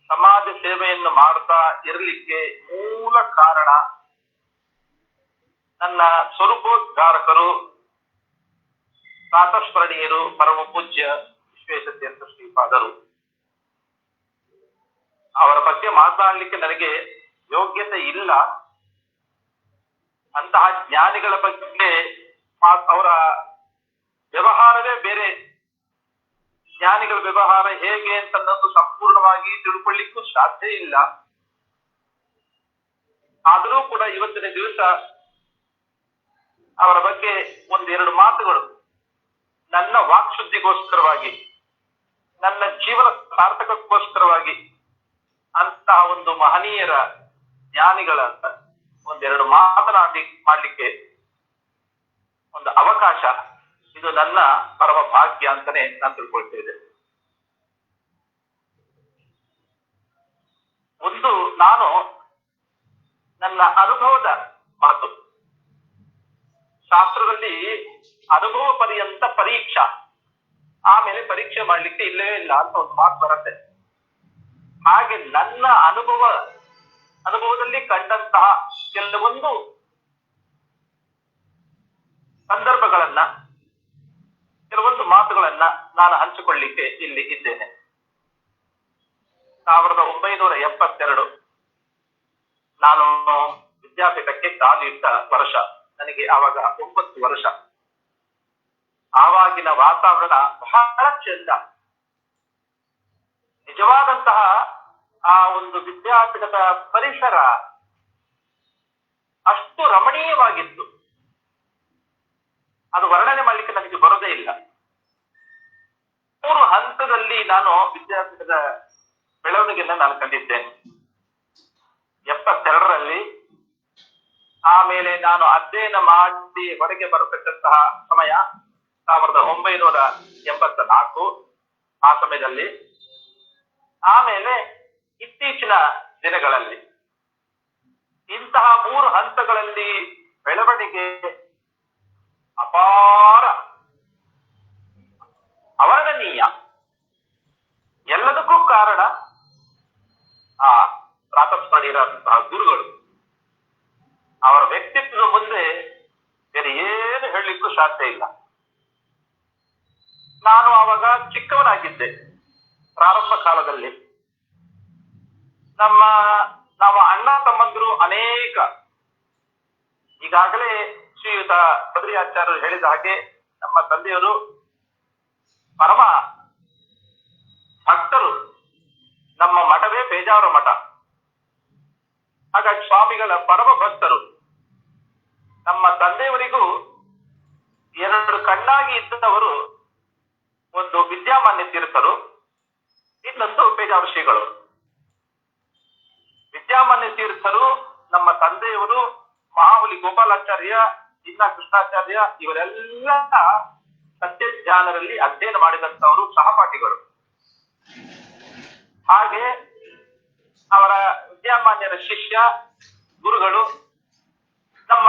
ಸಮಾಜ ಸೇವೆಯನ್ನು ಮಾಡ್ತಾ ಇರಲಿಕ್ಕೆ ಮೂಲ ಕಾರಣ ನನ್ನ ಸ್ವರೂಪೋದ್ಧಾರಕರು, ಪ್ರಾತಸ್ಮರಣೀಯರು, ಪರಮ ಪೂಜ್ಯ ವಿಶ್ವೇಶತೀರ್ಥ ಶ್ರೀಪಾದರು. ಅವರ ಬಗ್ಗೆ ಮಾತನಾಡಲಿಕ್ಕೆ ನನಗೆ ಯೋಗ್ಯತೆ ಇಲ್ಲ. ಅಂತಹ ಜ್ಞಾನಿಗಳ ಬಗ್ಗೆ ಅವರ ವ್ಯವಹಾರವೇ ಬೇರೆ. ಜ್ಞಾನಿಗಳ ವ್ಯವಹಾರ ಹೇಗೆ ಅಂತ ಅನ್ನೋದು ಸಂಪೂರ್ಣವಾಗಿ ತಿಳ್ಕೊಳ್ಳಿಕ್ಕೂ ಸಾಧ್ಯ ಇಲ್ಲ. ಆದರೂ ಕೂಡ ಇವತ್ತಿನ ದಿವಸ ಅವರ ಬಗ್ಗೆ ಒಂದೆರಡು ಮಾತುಗಳು ನನ್ನ ವಾಕ್ಶುದ್ಧಿಗೋಸ್ಕರವಾಗಿ, ನನ್ನ ಜೀವನ ಸಾರ್ಥಕಕ್ಕೋಸ್ಕರವಾಗಿ ಅಂತಹ ಒಂದು ಮಹನೀಯರ ಜ್ಞಾನಿಗಳ ಒಂದೆರಡು ಮಾಡ್ಲಿಕ್ಕೆ ಒಂದು ಅವಕಾಶ, ಇದು ನನ್ನ ಪರಮ ಭಾಗ್ಯ ಅಂತಾನೆ ನಾನು ತಿಳ್ಕೊಳ್ತಿದ್ದೆ. ಒಂದು, ನಾನು ನನ್ನ ಅನುಭವದ ಮಾತು. ಶಾಸ್ತ್ರದಲ್ಲಿ ಅನುಭವ ಪರ್ಯಂತ ಪರೀಕ್ಷಾ, ಆಮೇಲೆ ಪರೀಕ್ಷೆ ಮಾಡ್ಲಿಕ್ಕೆ ಇಲ್ಲವೇ ಇಲ್ಲ ಅಂತ ಒಂದು ಮಾತು ಬರುತ್ತೆ. ಹಾಗೆ ನನ್ನ ಅನುಭವದಲ್ಲಿ ಕಂಡಂತಹ ಕೆಲವೊಂದು ಸಂದರ್ಭಗಳನ್ನ, ಕೆಲವೊಂದು ಮಾತುಗಳನ್ನ ನಾನು ಹಂಚಿಕೊಳ್ಳಿಕ್ಕೆ ಇಲ್ಲಿ ಇದ್ದೇನೆ. 1972 ನಾನು ವಿದ್ಯಾಪೀಠಕ್ಕೆ ಕಾಲಿಟ್ಟ ವರ್ಷ. ನನಗೆ ಆವಾಗ 9 ವರ್ಷ. ಆವಾಗಿನ ವಾತಾವರಣ ಬಹಳ ಚೆಂದ. ನಿಜವಾದಂತಹ ಆ ಒಂದು ವಿದ್ಯಾಪೀಠದ ಪರಿಸರ ಅಷ್ಟು ರಮಣೀಯವಾಗಿತ್ತು, ಅದು ವರ್ಣನೆ ಮಾಡ್ಲಿಕ್ಕೆ ನನಗೆ ಬರೋದೇ ಇಲ್ಲ. 3 ಹಂತದಲ್ಲಿ ನಾನು ವಿದ್ಯಾಪೀಠದ ಬೆಳವಣಿಗೆಯನ್ನು ನಾನು ಕಂಡಿದ್ದೇನೆ. 72ರಲ್ಲಿ, ಆಮೇಲೆ ನಾನು ಅಧ್ಯಯನ ಮಾಡಿ ಹೊರಗೆ ಬರತಕ್ಕಂತಹ ಸಮಯ 1984, ಆ ಸಮಯದಲ್ಲಿ. ಆಮೇಲೆ ಇತ್ತೀಚಿನ ದಿನಗಳಲ್ಲಿ ಇಂತಹ 3 ಹಂತಗಳಲ್ಲಿ ಬೆಳವಣಿಗೆ ಅಪಾರ, ಅವರ್ಣನೀಯ. ಎಲ್ಲದಕ್ಕೂ ಕಾರಣ ಆ ಪ್ರಾತಸ್ಮರಣೀಯರಾದಂತಹ ಗುರುಗಳು. ಅವರ ವ್ಯಕ್ತಿತ್ವದ ಮುಂದೆ ಬೇರೆ ಏನು ಹೇಳಲಿಕ್ಕೂ ಸಾಧ್ಯ ಇಲ್ಲ. ನಾನು ಆವಾಗ ಚಿಕ್ಕವನಾಗಿದ್ದೆ. ಪ್ರಾರಂಭ ಕಾಲದಲ್ಲಿ ನಾವು ಅಣ್ಣ ತಮ್ಮಂದಿರು ಅನೇಕ, ಈಗಾಗಲೇ ಶ್ರೀಯುತ ಬದ್ರಿಯಾಚಾರ್ಯರು ಹೇಳಿದ ಹಾಗೆ ನಮ್ಮ ತಂದೆಯವರು ಪರಮ ಭಕ್ತರು. ನಮ್ಮ ಮಠವೇ ಪೇಜಾವರ ಮಠ. ಹಾಗಾಗಿ ಸ್ವಾಮಿಗಳ ಪರಮ ಭಕ್ತರು. ನಮ್ಮ ತಂದೆಯವರಿಗೂ ಎರಡು ಕಣ್ಣಾಗಿ ಇದ್ದವರು ಒಂದು ವಿದ್ಯಾಮಾನ್ಯ ತೀರ್ಥರು, ಇನ್ನೊಂದು ಪೇಜಾವರ ಶ್ರೀಗಳು. ವಿದ್ಯಾಮಾನ್ಯ ತೀರ್ಥರು ನಮ್ಮ ತಂದೆಯವರು, ಮಹಾಹುಲಿ ಗೋಪಾಲಾಚಾರ್ಯ, ಇನ್ನ ಕೃಷ್ಣಾಚಾರ್ಯ, ಇವರೆಲ್ಲ ಸತ್ಯಜ್ಞಾನರಲ್ಲಿ ಅಧ್ಯಯನ ಮಾಡಿದಂತವರು, ಸಹಪಾಠಿಗಳು. ಹಾಗೆ ಅವರ ವಿದ್ಯಾಮಾನ್ಯರ ಶಿಷ್ಯ ಗುರುಗಳು ನಮ್ಮ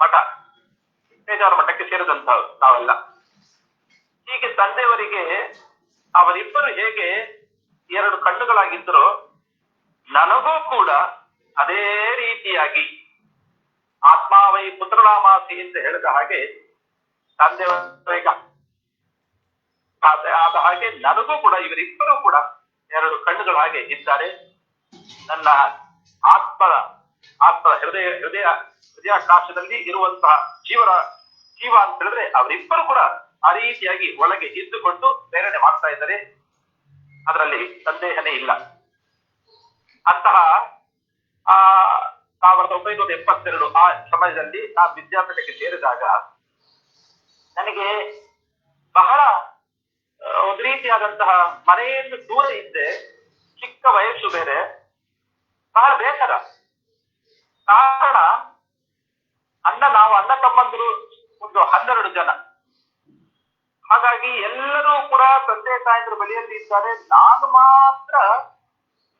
ಮಠ ಪೇಜಾವರ ಮಠಕ್ಕೆ ಸೇರಿದಂತವ್ರು ನಾವೆಲ್ಲ. ಹೀಗೆ ತಂದೆಯವರಿಗೆ ಅವರಿಬ್ಬರು ಹೇಗೆ ಎರಡು ಕಣ್ಣುಗಳಾಗಿದ್ದರೋ, ನನಗೂ ಕೂಡ ಅದೇ ರೀತಿಯಾಗಿ ಆತ್ಮಾವೈ ಪುತ್ರನಾಮಾಸಿ ಅಂತ ಹೇಳಿದ ಹಾಗೆ ತಂದೆಯವರಿಗೆ ಆದ ಹಾಗೆ ನನಗೂ ಕೂಡ ಇವರಿಬ್ಬರು ಕೂಡ ಎರಡು ಕಣ್ಣುಗಳ ಹಾಗೆ ಇದ್ದಾರೆ. ನನ್ನ ಆತ್ಮ ಹೃದಯಾಕಾಶದಲ್ಲಿ ಇರುವಂತಹ ಜೀವ ಅಂತ ಹೇಳಿದ್ರೆ ಅವರಿಬ್ಬರು ಕೂಡ ಆ ರೀತಿಯಾಗಿ ಒಳಗೆ ಇದ್ದುಕೊಂಡು ಪ್ರೇರಣೆ ಮಾಡ್ತಾ ಇದ್ದಾರೆ. ಅದರಲ್ಲಿ ಸಂದೇಹನೇ ಇಲ್ಲ. ಅಂತಹ 1972 ಆ ಸಮಯದಲ್ಲಿ ನಾನು ವಿದ್ಯಾಪೀಠಕ್ಕೆ ಸೇರಿದಾಗ ನನಗೆ ಬಹಳ ಒಂದು ರೀತಿಯಾದಂತಹ ಮನೆಯಿಂದ ದೂರ ಇದ್ದೆ, ಚಿಕ್ಕ ವಯಸ್ಸು ಬೇರೆ, ಬಹಳ ಬೇಸರ. ಕಾರಣ ನಾವು ಅಣ್ಣ ತಮ್ಮಂದಿರು ಒಂದು 12 ಜನ. ಹಾಗಾಗಿ ಎಲ್ಲರೂ ಕೂಡ ತಂದೆ ತಾಯಂದ್ರ ಬಳಿಯಲ್ಲಿ ಇದ್ದಾರೆ, ನಾನು ಮಾತ್ರ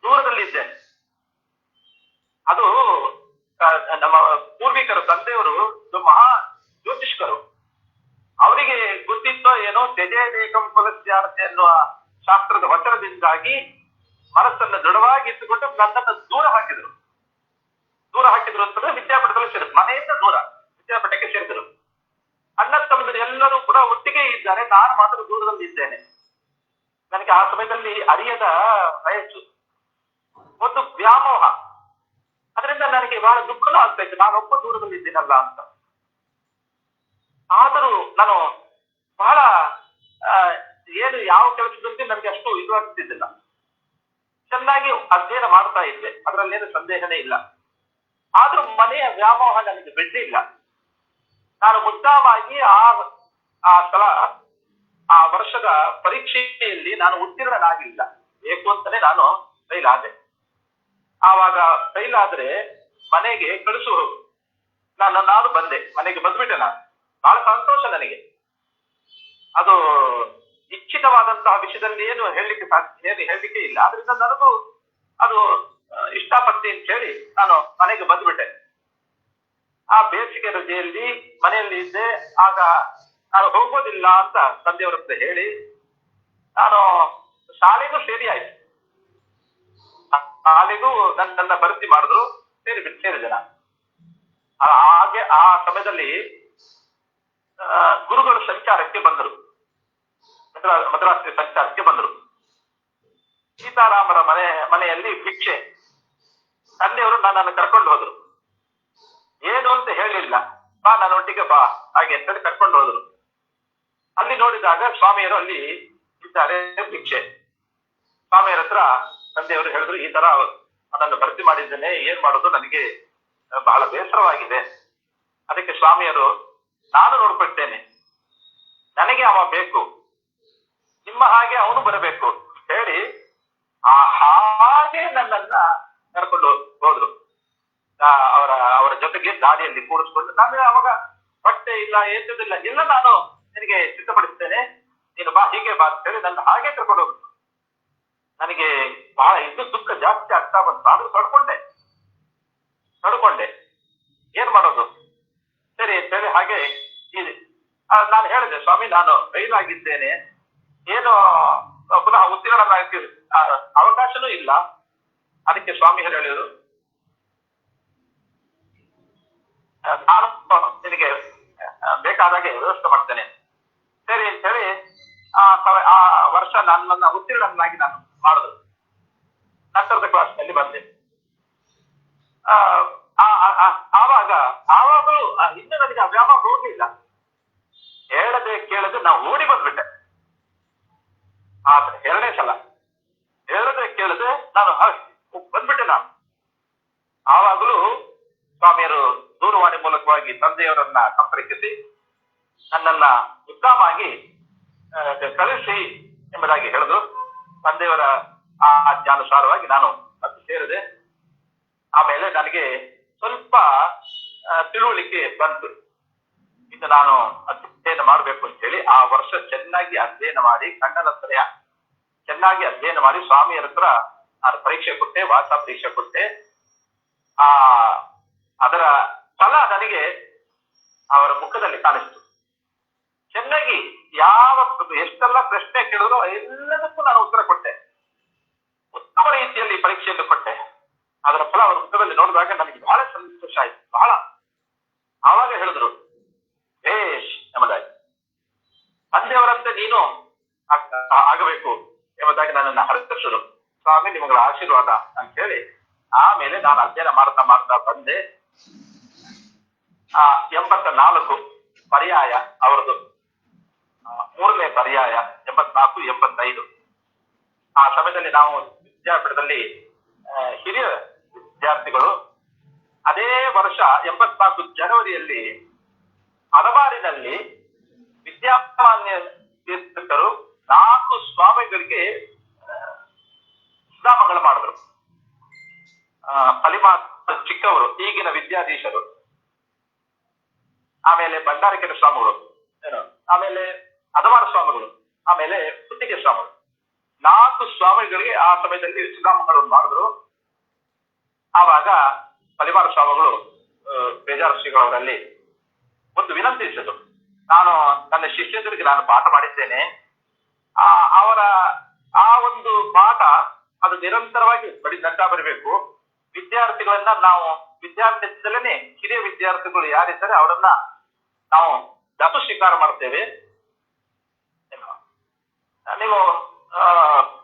ದೂರದಲ್ಲಿದ್ದೆ. ಅದು ನಮ್ಮ ಪೂರ್ವಿಕರು, ತಂದೆಯವರು ಮಹಾ ಜ್ಯೋತಿಷ್ಕರು. ಅವರಿಗೆ ಗೊತ್ತಿತ್ತೋ ಏನೋ ತ್ಯಜೇದೇಕಂ ಕುಲಸ್ಯಾರ್ಥ ಎನ್ನುವ ಶಾಸ್ತ್ರದ ವಚನದಿಂದಾಗಿ ಮನಸ್ಸನ್ನು ದೃಢವಾಗಿ ಇಟ್ಟುಕೊಂಡು ನನ್ನನ್ನು ದೂರ ಹಾಕಿದ್ರು ಅಂತಂದ್ರೆ ವಿದ್ಯಾಪೀಠದಲ್ಲಿ ಸೇರಿದ್ರು. ಮನೆಯಿಂದ ದೂರ ವಿದ್ಯಾಪೀಠಕ್ಕೆ ಸೇರಿದ್ರು. ಅಣ್ಣ ತಮ್ಮಂದಿರು ಎಲ್ಲರೂ ಕೂಡ ಒಟ್ಟಿಗೆ ಇದ್ದಾರೆ, ನಾನು ಮಾತ್ರ ದೂರದಲ್ಲಿ ಇದ್ದೇನೆ. ನನಗೆ ಆ ಸಮಯದಲ್ಲಿ ಅರಿಯದ ವಯಸ್ಸು, ಒಂದು ವ್ಯಾಮೋಹ. ಅದರಿಂದ ನನಗೆ ಬಹಳ ದುಃಖನೂ ಆಗ್ತಾ ಇತ್ತು, ನಾನೊಬ್ಬ ದೂರದಲ್ಲಿ ಇದ್ದೀನಲ್ಲ ಅಂತ. ಆದರೂ ನಾನು ಬಹಳ ಯಾವ ಕೆಲಸದಲ್ಲಿ ನನಗೆ ಅಷ್ಟು ಇದು ಆಗ್ತಿದ್ದಿಲ್ಲ. ಚೆನ್ನಾಗಿ ಅಧ್ಯಯನ ಮಾಡ್ತಾ ಇದ್ದೆ, ಅದರಲ್ಲೇನು ಸಂದೇಹನೇ ಇಲ್ಲ. ಆದ್ರೂ ಮನೆಯ ವ್ಯಾಮೋಹ ನನಗೆ ಬಿಡ್ಲಿಲ್ಲ. ನಾನು ಮುದ್ದಾವಾಗಿ ಆ ವರ್ಷದ ಪರೀಕ್ಷೆಯಲ್ಲಿ ನಾನು ಉತ್ತೀರ್ಣನಾಗಿಲ್ಲ. ಬೇಕು ಅಂತಾನೆ ನಾನು ಫೈಲ್ ಆದೆ. ಆವಾಗ ಫೈಲ್ ಆದ್ರೆ ಮನೆಗೆ ಕಳಿಸು, ನಾನು ಬಂದೆ, ಮನೆಗೆ ಬಂದ್ಬಿಟ್ಟೆ. ನಾನು ಬಹಳ ಸಂತೋಷ ನನಗೆ. ಅದು ಇಚ್ಛಿತವಾದಂತಹ ವಿಷಯದಲ್ಲಿ ಏನು ಹೇಳಲಿಕ್ಕೆ ಇಲ್ಲ. ಆದ್ರಿಂದ ನನಗೂ ಅದು ಇಷ್ಟಪಡ್ತಿ ಅಂತ ಹೇಳಿ ನಾನು ಮನೆಗೆ ಬಂದ್ಬಿಟ್ಟೆ. ಆ ಬೇಸಿಗೆ ರಜೆಯಲ್ಲಿ ಮನೆಯಲ್ಲಿ ಇದ್ದೆ. ಆಗ ನಾನು ಹೋಗೋದಿಲ್ಲ ಅಂತ ತಂದೆಯವರ ಹತ್ರ ಹೇಳಿ ನಾನು ಶಾಲೆಗೂ ಸೇರಿ ಆಯ್ತು. ಶಾಲೆಗೂ ನನ್ನ ಭರ್ತಿ ಮಾಡಿದ್ರು, ಸೇರಿದೆ ನಾನು. ಹಾಗೆ ಆ ಸಮಯದಲ್ಲಿ ಗುರುಗಳು ಸಂಚಾರಕ್ಕೆ ಬಂದರು, ಮದ್ರಾಸಿನ ಸಂಚಾರಕ್ಕೆ ಬಂದರು. ಸೀತಾರಾಮರ ಮನೆಯಲ್ಲಿ ಭಿಕ್ಷೆ. ತಂದೆಯವರು ನನ್ನನ್ನು ಕರ್ಕೊಂಡು ಹೋದ್ರು. ಏನು ಅಂತ ಹೇಳಿಲ್ಲ, ಬಾ ನನ್ನೊಟ್ಟಿಗೆ ಬಾ ಹಾಗೆ ಅಂತೇಳಿ ಕರ್ಕೊಂಡು ಹೋದ್ರು. ಅಲ್ಲಿ ನೋಡಿದಾಗ ಸ್ವಾಮಿಯರು ಅಲ್ಲಿ ಇದ್ದಾರೆ, ಭಿಕ್ಷೆ. ಸ್ವಾಮಿಯರ ಹತ್ರ ತಂದೆಯವರು ಹೇಳಿದ್ರು, ಈ ತರ ನನ್ನನ್ನು ಭರ್ತಿ ಮಾಡಿದ್ದೇನೆ, ಏನ್ ಮಾಡೋದು, ನನಗೆ ಬಹಳ ಬೇಸರವಾಗಿದೆ. ಅದಕ್ಕೆ ಸ್ವಾಮಿಯರು, ನಾನು ನೋಡ್ಕೊಳ್ತೇನೆ, ನನಗೆ ಅವ ಬೇಕು, ನಿಮ್ಮ ಹಾಗೆ ಅವನು ಬರಬೇಕು ಹೇಳಿ ಹಾಗೆ ನನ್ನನ್ನ ಕರ್ಕೊಂಡು ಹೋದ್ರು. ಅವರ ಜೊತೆಗೆ ದಾರಿಯಲ್ಲಿ ಕೂಡಿಸ್ಕೊಂಡು, ನಾನು ಅವಾಗ ಬಟ್ಟೆ ಇಲ್ಲ, ಏನಿಲ್ಲ, ಇಲ್ಲ ನಾನು ನಿನಗೆ ಸಿದ್ಧಪಡಿಸ್ತೇನೆ, ನೀನು ಬಾ, ಹೀಗೆ ಬಾ ಅಂತ ಹೇಳಿ ನನ್ನ ಹಾಗೆ ಕರ್ಕೊಂಡು ಹೋಗ್ತು. ನನಗೆ ಬಹಳ ದುಃಖ ಜಾಸ್ತಿ ಆಗ್ತಾ ಬಂತು. ಆದ್ರೂ ತಡ್ಕೊಂಡೆ, ಏನ್ ಮಾಡೋದು, ಸರಿ ಅಂತ ಹೇಳಿ ಹಾಗೆ ನಾನು ಹೇಳಿದೆ, ಸ್ವಾಮಿ ನಾನು ಫೈಲ್ ಆಗಿದ್ದೇನೆ, ಏನು ಪುನಃ ಉತ್ತೀರ್ಣನಾಗಿ ಅವಕಾಶನೂ ಇಲ್ಲ. ಅದಕ್ಕೆ ಸ್ವಾಮಿ ಹೇಳಿದ್ರು, ನಾನು ನಿನಗೆ ಬೇಕಾದಾಗೆ ವ್ಯವಸ್ಥೆ ಮಾಡ್ತೇನೆ, ಸರಿ ಅಂತ ಹೇಳಿ ಆ ವರ್ಷ ನನ್ನನ್ನ ಉತ್ತೀರ್ಣನಾಗಿ ನಾನು ಮಾಡಿದ್ರು. ನಂತರದ ಕ್ಲಾಸ್ನಲ್ಲಿ ಬಂದೆ. ಆ ಆವಾಗ ಆವಾಗಲೂ ಇನ್ನು ನನಗೆ ಆ ವ್ಯಾಮೋಹ ಹೋಗ್ಲಿಲ್ಲ. ಹೇಳದೆ ಕೇಳದೆ ನಾವು ಓಡಿ ಬಂದ್ಬಿಟ್ಟೆ. ಆದ್ರೆ 2ನೇ ಸಲ ಹೇಳದೆ ಕೇಳದೆ ನಾನು ಬಂದ್ಬಿಟ್ಟೆ. ನಾನು ಆವಾಗಲೂ ಸ್ವಾಮಿಯರು ದೂರವಾಣಿ ಮೂಲಕವಾಗಿ ತಂದೆಯವರನ್ನ ಸಂಪರ್ಕಿಸಿ ನನ್ನನ್ನ ಉತ್ತಮವಾಗಿ ಕಳಿಸಿ ಎಂಬುದಾಗಿ ಹೇಳಿದ್ರು. ತಂದೆಯವರ ಆ ಆಜ್ಞಾನುಸಾರವಾಗಿ ನಾನು ಅದು ಸೇರಿದೆ. ಆಮೇಲೆ ನನಗೆ ಸ್ವಲ್ಪ ತಿಳುವಳಿಕೆ ಬಂತು. ಇನ್ನು ನಾನು ಅಧ್ಯಯನ ಮಾಡಬೇಕು ಅಂತ ಹೇಳಿ ಆ ವರ್ಷ ಚೆನ್ನಾಗಿ ಅಧ್ಯಯನ ಮಾಡಿ ಖಂಡನತ್ರಯ ಚೆನ್ನಾಗಿ ಅಧ್ಯಯನ ಮಾಡಿ ಸ್ವಾಮಿಯರ ಹತ್ರ ನಾನು ಪರೀಕ್ಷೆ ಕೊಟ್ಟೆ, ವಾಸ ಪರೀಕ್ಷೆ ಕೊಟ್ಟೆ. ಅದರ ಫಲ ನನಗೆ ಅವರ ಮುಖದಲ್ಲಿ ಕಾಣಿಸ್ತು. ಚೆನ್ನಾಗಿ ಎಷ್ಟೆಲ್ಲ ಪ್ರಶ್ನೆ ಕೇಳಿದ್ರು ಎಲ್ಲದಕ್ಕೂ ನಾನು ಉತ್ತರ ಕೊಟ್ಟೆ. ಉತ್ತಮ ರೀತಿಯಲ್ಲಿ ಪರೀಕ್ಷೆಯನ್ನು ಕೊಟ್ಟೆ. ಅದರ ಫಲ ಅವರ ಮುಖದಲ್ಲಿ ನೋಡಿದಾಗ ನನಗೆ ಬಹಳ ಸಂತೋಷ ಆಯ್ತು. ಬಹಳ ಆವಾಗ ಹೇಳಿದ್ರು, ಬೇಷ್ ಎಂಬುದಾಗಿ, ತಂದೆಯವರಂತೆ ನೀನು ಆಗಬೇಕು ಎಂಬುದಾಗಿ ನನ್ನನ್ನು ಹರಿಸಿದ್ರು. ಸ್ವಾಮಿ ನಿಮಗಳ ಆಶೀರ್ವಾದ ಅಂತ ಹೇಳಿ ಆಮೇಲೆ ನಾನು ಅಧ್ಯಯನ ಮಾಡ್ತಾ ಬಂದೆ. 84 ಪರ್ಯಾಯ ಅವರದು, 3ನೇ ಪರ್ಯಾಯ 84, 85. ಆ ಸಮಯದಲ್ಲಿ ನಾವು ವಿದ್ಯಾಪೀಠದಲ್ಲಿ ಹಿರಿಯ ವಿದ್ಯಾರ್ಥಿಗಳು. ಅದೇ ವರ್ಷ 84 ಜನವರಿಯಲ್ಲಿ ಹಲವಾರಿನಲ್ಲಿ ವಿದ್ಯಾಮಾನ್ಯ ತೀರ್ಥರು 4 ಸ್ವಾಮಿಗಳಿಗೆ ಸುಧಾಮಂಗಳ ಮಾಡಿದ್ರು. ಫಲಿಮಾತ್ ಚಿಕ್ಕವರು, ಈಗಿನ ವಿದ್ಯಾಧೀಶರು, ಆಮೇಲೆ ಭಂಡಾರಕೆರೆ ಸ್ವಾಮಿಗಳು, ಆಮೇಲೆ ಅದಮಾರ ಸ್ವಾಮಿಗಳು, ಆಮೇಲೆ ಪುತ್ತಿಗೆ ಸ್ವಾಮಿಗಳು, 4 ಸ್ವಾಮಿಗಳಿಗೆ ಆ ಸಮಯದಲ್ಲಿ ಸುಧಾಮಂಗಳನ್ನು ಮಾಡಿದ್ರು. ಆವಾಗ ಫಲಿಮಾರ ಸ್ವಾಮಿಗಳು ಬೇಜಾರ ಶ್ರೀಗಳವರಲ್ಲಿ ಒಂದು ವಿನಂತಿಸಿದ್ರು. ನಾನು ನನ್ನ ಶಿಷ್ಯರಿಗೆ ನಾನು ಪಾಠ ಮಾಡಿದ್ದೇನೆ, ಅವರ ಆ ಒಂದು ಪಾಠ ಅದು ನಿರಂತರವಾಗಿ ನಡ್ತಾ ಬರಬೇಕು. ವಿದ್ಯಾರ್ಥಿಗಳನ್ನ ನಾವು ವಿದ್ಯಾರ್ಥಿಗಳನ್ನೇ ಹಿರಿಯ ವಿದ್ಯಾರ್ಥಿಗಳು ಯಾರಿದ್ದಾರೆ ಅವರನ್ನ ನಾವು ದತ್ತು ಸ್ವೀಕಾರ ಮಾಡ್ತೇವೆ. ನೀವು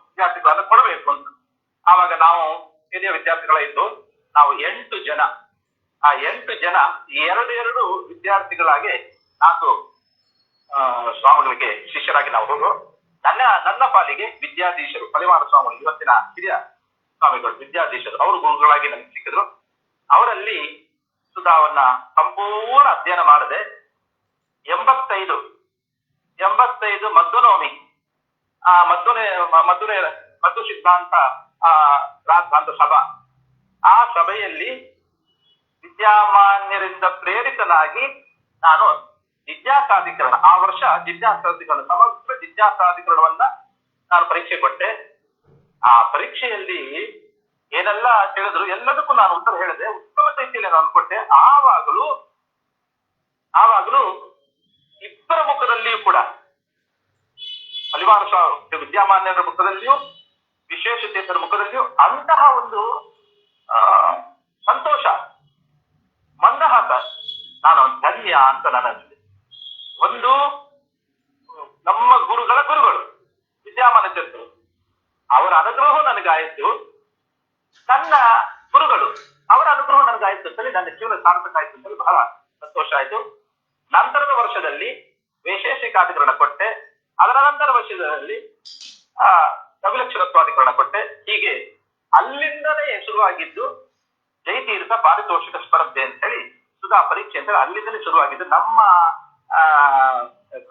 ವಿದ್ಯಾರ್ಥಿಗಳನ್ನ ಕೊಡಬೇಕು ಅಂತ. ಆವಾಗ ನಾವು ಹಿರಿಯ ವಿದ್ಯಾರ್ಥಿಗಳಿದ್ದು ನಾವು 8 ಜನ, ಆ 8 ಜನ 2 ವಿದ್ಯಾರ್ಥಿಗಳಾಗಿ 4 ಸ್ವಾಮಿಗಳಿಗೆ ಶಿಷ್ಯರಾಗಿ ನಾವು ಹೋಗೋ. ನನ್ನ ಪಾಲಿಗೆ ವಿದ್ಯಾಧೀಶರು ಫಲಿಮಾರ ಸ್ವಾಮಿಗಳು, ಇವತ್ತಿನ ಹಿರಿಯ ಸ್ವಾಮಿಗಳು ವಿದ್ಯಾಧೀಶರು, ಅವರು ಗುರುಗಳಾಗಿ ನನಗೆ ಸಿಕ್ಕಿದ್ರು. ಅವರಲ್ಲಿ ಸುಧಾವನ್ನ ಸಂಪೂರ್ಣ ಅಧ್ಯಯನ ಮಾಡಿದೆ. 85 ಮಧ್ವನವಮಿ, ಮಧ್ವ ಸಿದ್ಧಾಂತ ಸಿದ್ಧಾಂತ ಸಭಾ, ಆ ಸಭೆಯಲ್ಲಿ ವಿದ್ಯಾಮಾನ್ಯರಿಂದ ಪ್ರೇರಿತನಾಗಿ ನಾನು ಜಿಜ್ಞಾಸಾಧಿಕರಣ, ಆ ವರ್ಷ ಜಿಜ್ಞಾಸಾಧಿಕರಣ, ಸಮಗ್ರ ಜಿಜ್ಞಾಸಾಧಿಕರಣವನ್ನ ನಾನು ಪರೀಕ್ಷೆ ಕೊಟ್ಟೆ. ಆ ಪರೀಕ್ಷೆಯಲ್ಲಿ ಏನೆಲ್ಲ ಕೇಳಿದ್ರು ಎಲ್ಲದಕ್ಕೂ ನಾನು ಉತ್ತರ ಹೇಳಿದೆ. ಉತ್ತಮ ರೀತಿಯಲ್ಲಿ ನಾನು ಕೊಟ್ಟೆ. ಆವಾಗಲೂ ಇಬ್ಬರ ಮುಖದಲ್ಲಿಯೂ ಕೂಡ, ಫಲಿಮಾರ ವಿದ್ಯಾಮಾನ್ಯರ ಮುಖದಲ್ಲಿಯೂ ವಿಶ್ವೇಶತೀರ್ಥರ ಮುಖದಲ್ಲಿಯೂ ಅಂತಹ ಒಂದು ಸಂತೋಷ, ಮಂದಹಾಸ, ನಾನು ಧನ್ಯ ಅಂತ ನಾನು ಅನಿಸಿದೆ. ಒಂದು ನಮ್ಮ ಗುರುಗಳು ವಿದ್ಯಾಮಾನ್ಯ ತೀರ್ಥರು, ಅವರ ಅನುಗ್ರಹ ನನಗಾಯಿತು. ನನ್ನ ಗುರುಗಳು ಅವರ ಅನುಗ್ರಹ ನನಗಾಯಿತು ಅಂತೇಳಿ ನನ್ನ ಜೀವನ ಸಾರ್ಥಕ ಆಯ್ತು ಅಂತೇಳಿ ಬಹಳ ಸಂತೋಷ ಆಯ್ತು. ನಂತರದ ವರ್ಷದಲ್ಲಿ ವೈಶೇಷಿಕಾಧಿಕರಣ ಕೊಟ್ಟೆ. ಅದರ ನಂತರ ವರ್ಷದಲ್ಲಿ ಅಭಿಲಕ್ಷಣತ್ವಾಧಿಕರಣ ಕೊಟ್ಟೆ. ಹೀಗೆ ಅಲ್ಲಿಂದಲೇ ಶುರುವಾಗಿದ್ದು ಜಯತೀರ್ಥ ಪಾರಿತೋಷಿಕ ಸ್ಪರ್ಧೆ ಅಂತ ಹೇಳಿ ಸುಧಾ ಪರೀಕ್ಷೆ ಅಂತ ಹೇಳಿ ಅಲ್ಲಿಂದಲೇ ಶುರುವಾಗಿದ್ದು. ನಮ್ಮ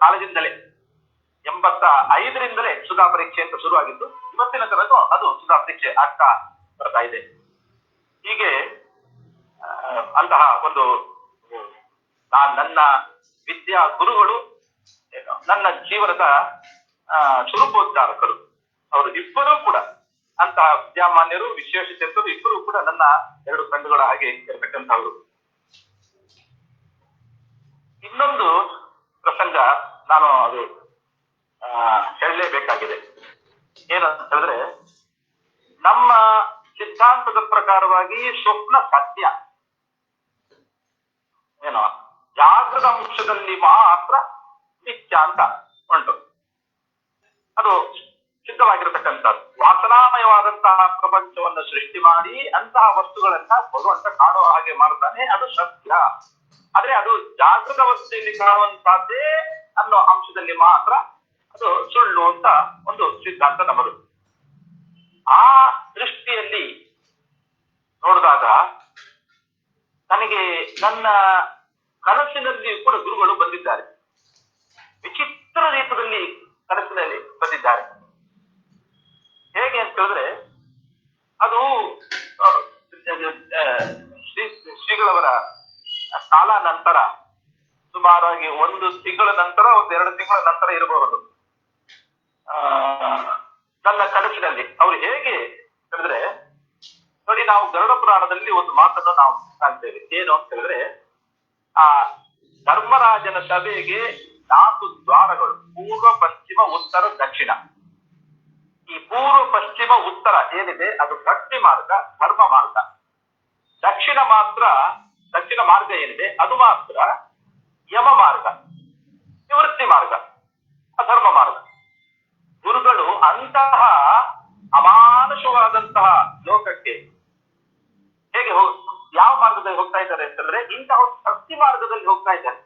ಕಾಲೇಜಿಂದಲೇ 85ರಿಂದಲೇ ಸುಧಾ ಪರೀಕ್ಷೆ ಅಂತ ಶುರುವಾಗಿದ್ದು ಇವತ್ತಿನ ತನಕ ಅದು ಸುಧಾ ಪರೀಕ್ಷೆ ಆಗ್ತಾ ಬರ್ತಾ ಇದೆ. ಹೀಗೆ ಅಂತಹ ಒಂದು ನನ್ನ ವಿದ್ಯಾ ಗುರುಗಳು, ನನ್ನ ಜೀವನದ ಸ್ವರೂಪೋದ್ಧಾರಕರು, ಅವರು ಇಬ್ಬರೂ ಕೂಡ ಅಂತಹ ವಿದ್ಯಾಮಾನ್ಯರು, ವಿಶ್ವೇಶತೀರ್ಥರು ಇಬ್ಬರು ಕೂಡ ನನ್ನ 2 ಕಣ್ಣುಗಳ ಹಾಗೆ ಇರತಕ್ಕಂಥವ್ರು. ಇನ್ನೊಂದು ಪ್ರಸಂಗ ನಾನು ಅದು ಹೇಳಲೇಬೇಕಾಗಿದೆ. ಏನಂತ ಹೇಳಿದ್ರೆ, ನಮ್ಮ ಸಿದ್ಧಾಂತದ ಪ್ರಕಾರವಾಗಿ ಸ್ವಪ್ನ ಸತ್ಯ, ಏನೋ ಜಾಗೃತ ಅಂಶದಲ್ಲಿ ಮಾತ್ರ ಮಿಥ್ಯ ಅಂತ ಉಂಟು. ಅದು ಸಿದ್ಧವಾಗಿರತಕ್ಕಂಥದ್ದು ವಾದ. ವಾಸನಾಮಯವಾದಂತಹ ಪ್ರಪಂಚವನ್ನು ಸೃಷ್ಟಿ ಮಾಡಿ ಅಂತಹ ವಸ್ತುಗಳನ್ನ ಭಗವಂತ ಕಾಣುವ ಹಾಗೆ ಮಾಡ್ತಾನೆ, ಅದು ಸತ್ಯ. ಆದ್ರೆ ಅದು ಜಾಗೃತ ಅವಸ್ಥೆಯಲ್ಲಿ ಕಾಣುವಂತಹದ್ದೇ ಅನ್ನೋ ಅಂಶದಲ್ಲಿ ಮಾತ್ರ ಅದು ಸುಳ್ಳು ಅಂತ ಒಂದು ಸಿದ್ಧಾಂತ ನಮ್ಮದು. ಆ ದೃಷ್ಟಿಯಲ್ಲಿ ನೋಡಿದಾಗ ನನಗೆ ನನ್ನ ಕನಸಿನಲ್ಲಿ ಕೂಡ ಗುರುಗಳು ಬಂದಿದ್ದಾರೆ. ವಿಚಿತ್ರ ರೀತಿಯಲ್ಲಿ ಕನಸಿನಲ್ಲಿ ಬಂದಿದ್ದಾರೆ. ಹೇಗೆ ಅಂತ ಹೇಳಿದ್ರೆ, ಅದು ಶ್ರೀಗಳವರ ಕಾಲ ನಂತರ ಸುಮಾರಾಗಿ 1 ತಿಂಗಳ ನಂತರ 2 ತಿಂಗಳ ನಂತರ ಇರಬಹುದು. ನನ್ನ ಕನಸಿನಲ್ಲಿ ಅವ್ರು ಹೇಗೆ ಹೇಳಿದ್ರೆ, ನೋಡಿ, ನಾವು ಗರುಡ ಪುರಾಣದಲ್ಲಿ ಒಂದು ಮಾತನ್ನು ನಾವು ಕಾಣ್ತೇವೆ. ಏನು ಅಂತ ಹೇಳಿದ್ರೆ, ಆ ಧರ್ಮರಾಜನ ಸಭೆಗೆ 4 ದ್ವಾರಗಳು, ಪೂರ್ವ, ಪಶ್ಚಿಮ, ಉತ್ತರ, ದಕ್ಷಿಣ. ಈ ಪೂರ್ವ, ಪಶ್ಚಿಮ, ಉತ್ತರ ಏನಿದೆ ಅದು ಭಕ್ತಿ ಮಾರ್ಗ, ಧರ್ಮ ಮಾರ್ಗ. ದಕ್ಷಿಣ ಮಾರ್ಗ ಏನಿದೆ ಅದು ಮಾತ್ರ ಯಮ ಮಾರ್ಗ, ನಿವೃತ್ತಿ ಮಾರ್ಗ, ಅಧರ್ಮ ಮಾರ್ಗ. ಗುರುಗಳು ಅಂತಹ ಅಮಾನುಷವಾದಂತಹ ಲೋಕಕ್ಕೆ ಹೇಗೆ ಯಾವ ಮಾರ್ಗದಲ್ಲಿ ಹೋಗ್ತಾ ಇದ್ದಾರೆ ಅಂತಂದ್ರೆ, ಇಂತಹ ಒಂದು ಭಕ್ತಿ ಮಾರ್ಗದಲ್ಲಿ ಹೋಗ್ತಾ ಇದ್ದಾರೆ.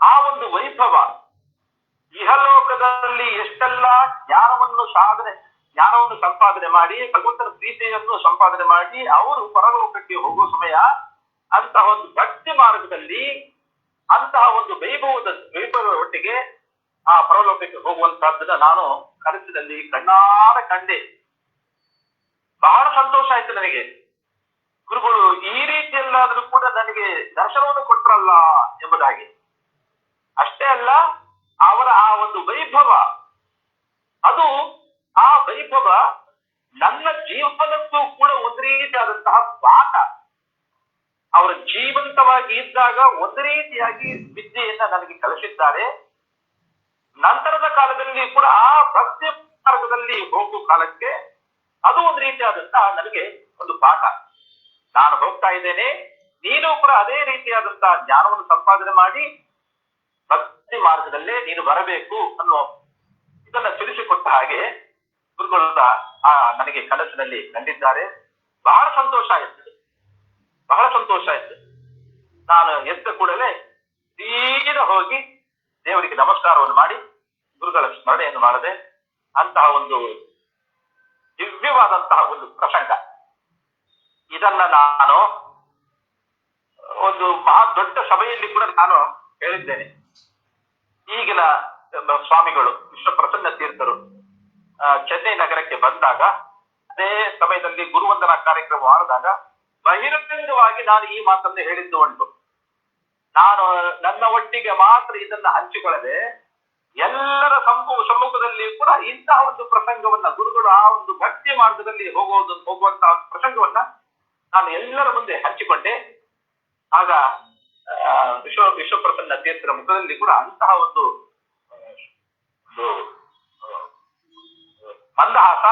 ಆ ಒಂದು ವೈಭವ ಇಹಲೋಕದಲ್ಲಿ ಎಷ್ಟೆಲ್ಲ ಜ್ಞಾನವನ್ನು ಸಂಪಾದನೆ ಮಾಡಿ, ಭಗವಂತನ ಪ್ರೀತಿಯನ್ನು ಸಂಪಾದನೆ ಮಾಡಿ ಅವರು ಪರಲೋಕಕ್ಕೆ ಹೋಗುವ ಸಮಯ ಅಂತಹ ಒಂದು ಭಕ್ತಿ ಮಾರ್ಗದಲ್ಲಿ ಅಂತಹ ಒಂದು ವೈಭವದ ಒಟ್ಟಿಗೆ ಆ ಪರಲೋಕಕ್ಕೆ ಹೋಗುವಂತಹದ್ದನ್ನ ನಾನು ಕನಸಿನಲ್ಲಿ ಕಣ್ಣಾರ ಕಂಡೆ. ಬಹಳ ಸಂತೋಷ ಆಯ್ತು ನನಗೆ. ಗುರುಗಳು ಈ ರೀತಿಯಲ್ಲಾದ್ರೂ ಕೂಡ ನನಗೆ ದರ್ಶನವನ್ನು ಕೊಟ್ರಲ್ಲ ಎಂಬುದಾಗಿ. ಅಷ್ಟೇ ಅಲ್ಲ, ಅವರ ಆ ಒಂದು ವೈಭವ, ಅದು ಆ ವೈಭವ ನನ್ನ ಜೀವನಕ್ಕೂ ಕೂಡ ಒಂದು ರೀತಿಯಾದಂತಹ ಪಾಠ. ಅವರ ಜೀವಂತವಾಗಿ ಇದ್ದಾಗ ಒಂದು ರೀತಿಯಾಗಿ ವಿದ್ಯೆಯನ್ನ ನನಗೆ ಕಲಿಸಿದ್ದಾರೆ. ನಂತರದ ಕಾಲದಲ್ಲಿ ಕೂಡ ಆ ಭಕ್ತಿ ಮಾರ್ಗದಲ್ಲಿ ಹೋಗುವ ಕಾಲಕ್ಕೆ ಅದು ಒಂದು ರೀತಿಯಾದಂತಹ ನನಗೆ ಒಂದು ಪಾಠ. ನಾನು ಹೋಗ್ತಾ ಇದ್ದೇನೆ, ನೀನು ಕೂಡ ಅದೇ ರೀತಿಯಾದಂತಹ ಜ್ಞಾನವನ್ನು ಸಂಪಾದನೆ ಮಾಡಿ ಭಕ್ತಿ ಮಾರ್ಗದಲ್ಲೇ ನೀನು ಬರಬೇಕು ಅನ್ನೋ ಇದನ್ನ ತಿಳಿಸಿಕೊಟ್ಟ ಹಾಗೆ ಗುರುಗಳು ನನಗೆ ಕನಸಿನಲ್ಲಿ ಕಂಡಿದ್ದಾರೆ. ಬಹಳ ಸಂತೋಷ ಆಯ್ತು. ನಾನು ಎದ್ದ ಕೂಡಲೇ ಸೀದಾ ಹೋಗಿ ದೇವರಿಗೆ ನಮಸ್ಕಾರವನ್ನು ಮಾಡಿ ಗುರುಗಳ ಸ್ಮರಣೆಯನ್ನು ಮಾಡದೆ, ಅಂತಹ ಒಂದು ದಿವ್ಯವಾದಂತಹ ಒಂದು ಪ್ರಸಂಗ. ಇದನ್ನ ನಾನು ಒಂದು ಮಹಾ ದೊಡ್ಡ ಸಭೆಯಲ್ಲಿ ಕೂಡ ನಾನು ಹೇಳಿದ್ದೇನೆ. ಈಗಿನ ಸ್ವಾಮಿಗಳು ವಿಶ್ವಪ್ರಸನ್ನ ತೀರ್ಥರು ಚೆನ್ನೈ ನಗರಕ್ಕೆ ಬಂದಾಗ, ಅದೇ ಸಮಯದಲ್ಲಿ ಗುರುವಂದನಾ ಕಾರ್ಯಕ್ರಮ ಮಾಡಿದಾಗ ಬಹಿರಂಗವಾಗಿ ನಾನು ಈ ಮಾತನ್ನು ಹೇಳಿದ್ದು ಉಂಟು. ನಾನು ನನ್ನ ಒಟ್ಟಿಗೆ ಮಾತ್ರ ಇದನ್ನ ಹಂಚಿಕೊಳ್ಳದೆ ಎಲ್ಲರ ಸಮ್ಮುಖದಲ್ಲಿ ಕೂಡ ಇಂತಹ ಒಂದು ಪ್ರಸಂಗವನ್ನ, ಗುರುಗಳು ಆ ಒಂದು ಭಕ್ತಿ ಮಾರ್ಗದಲ್ಲಿ ಹೋಗುವಂತಹ ಪ್ರಸಂಗವನ್ನ ನಾನು ಎಲ್ಲರ ಮುಂದೆ ಹಂಚಿಕೊಂಡೆ. ಆಗ ವಿಶ್ವಪ್ರಸನ್ನ ತೀರ್ಥರ ಮುಖದಲ್ಲಿ ಕೂಡ ಅಂತಹ ಒಂದು ಮಂದಹಾಸ,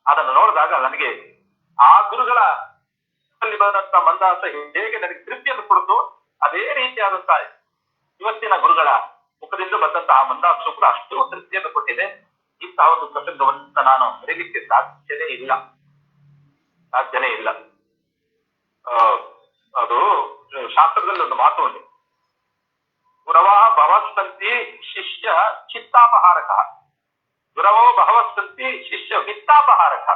ಅದನ್ನು ನೋಡಿದಾಗ ನನಗೆ ಆ ಗುರುಗಳ ಬಂದಂತಹ ಮಂದಹಾಸ ಹೇಗೆ ನನಗೆ ತೃಪ್ತಿಯನ್ನು ಕೊಡ್ತು, ಅದೇ ರೀತಿಯಾದಂತಹ ಇವತ್ತಿನ ಗುರುಗಳ ಮುಖದಿಂದ ಬಂದಂತಹ ಮಂದಹಾಸ ಕೂಡ ಅಷ್ಟು ತೃಪ್ತಿಯನ್ನು ಕೊಟ್ಟಿದೆ. ಇಂತಹ ಒಂದು ಪ್ರಸಂಗವನ್ನು ನಾನು ಮರೀಲಿಕ್ಕೆ ಸಾಧ್ಯನೇ ಇಲ್ಲ. ಅದು ಶಾಸ್ತ್ರದಲ್ಲಿ ಒಂದು ಮಾತು ಉಂಟು, ಗುರವ ಭವಸ್ತಂತಿ ಶಿಷ್ಯ ಚಿತ್ತಾಪಹಾರಕ, ಗುರವೋ ಭವಸ್ತಂತಿ ಶಿಷ್ಯ ವಿತ್ತಾಪಹಾರಕ.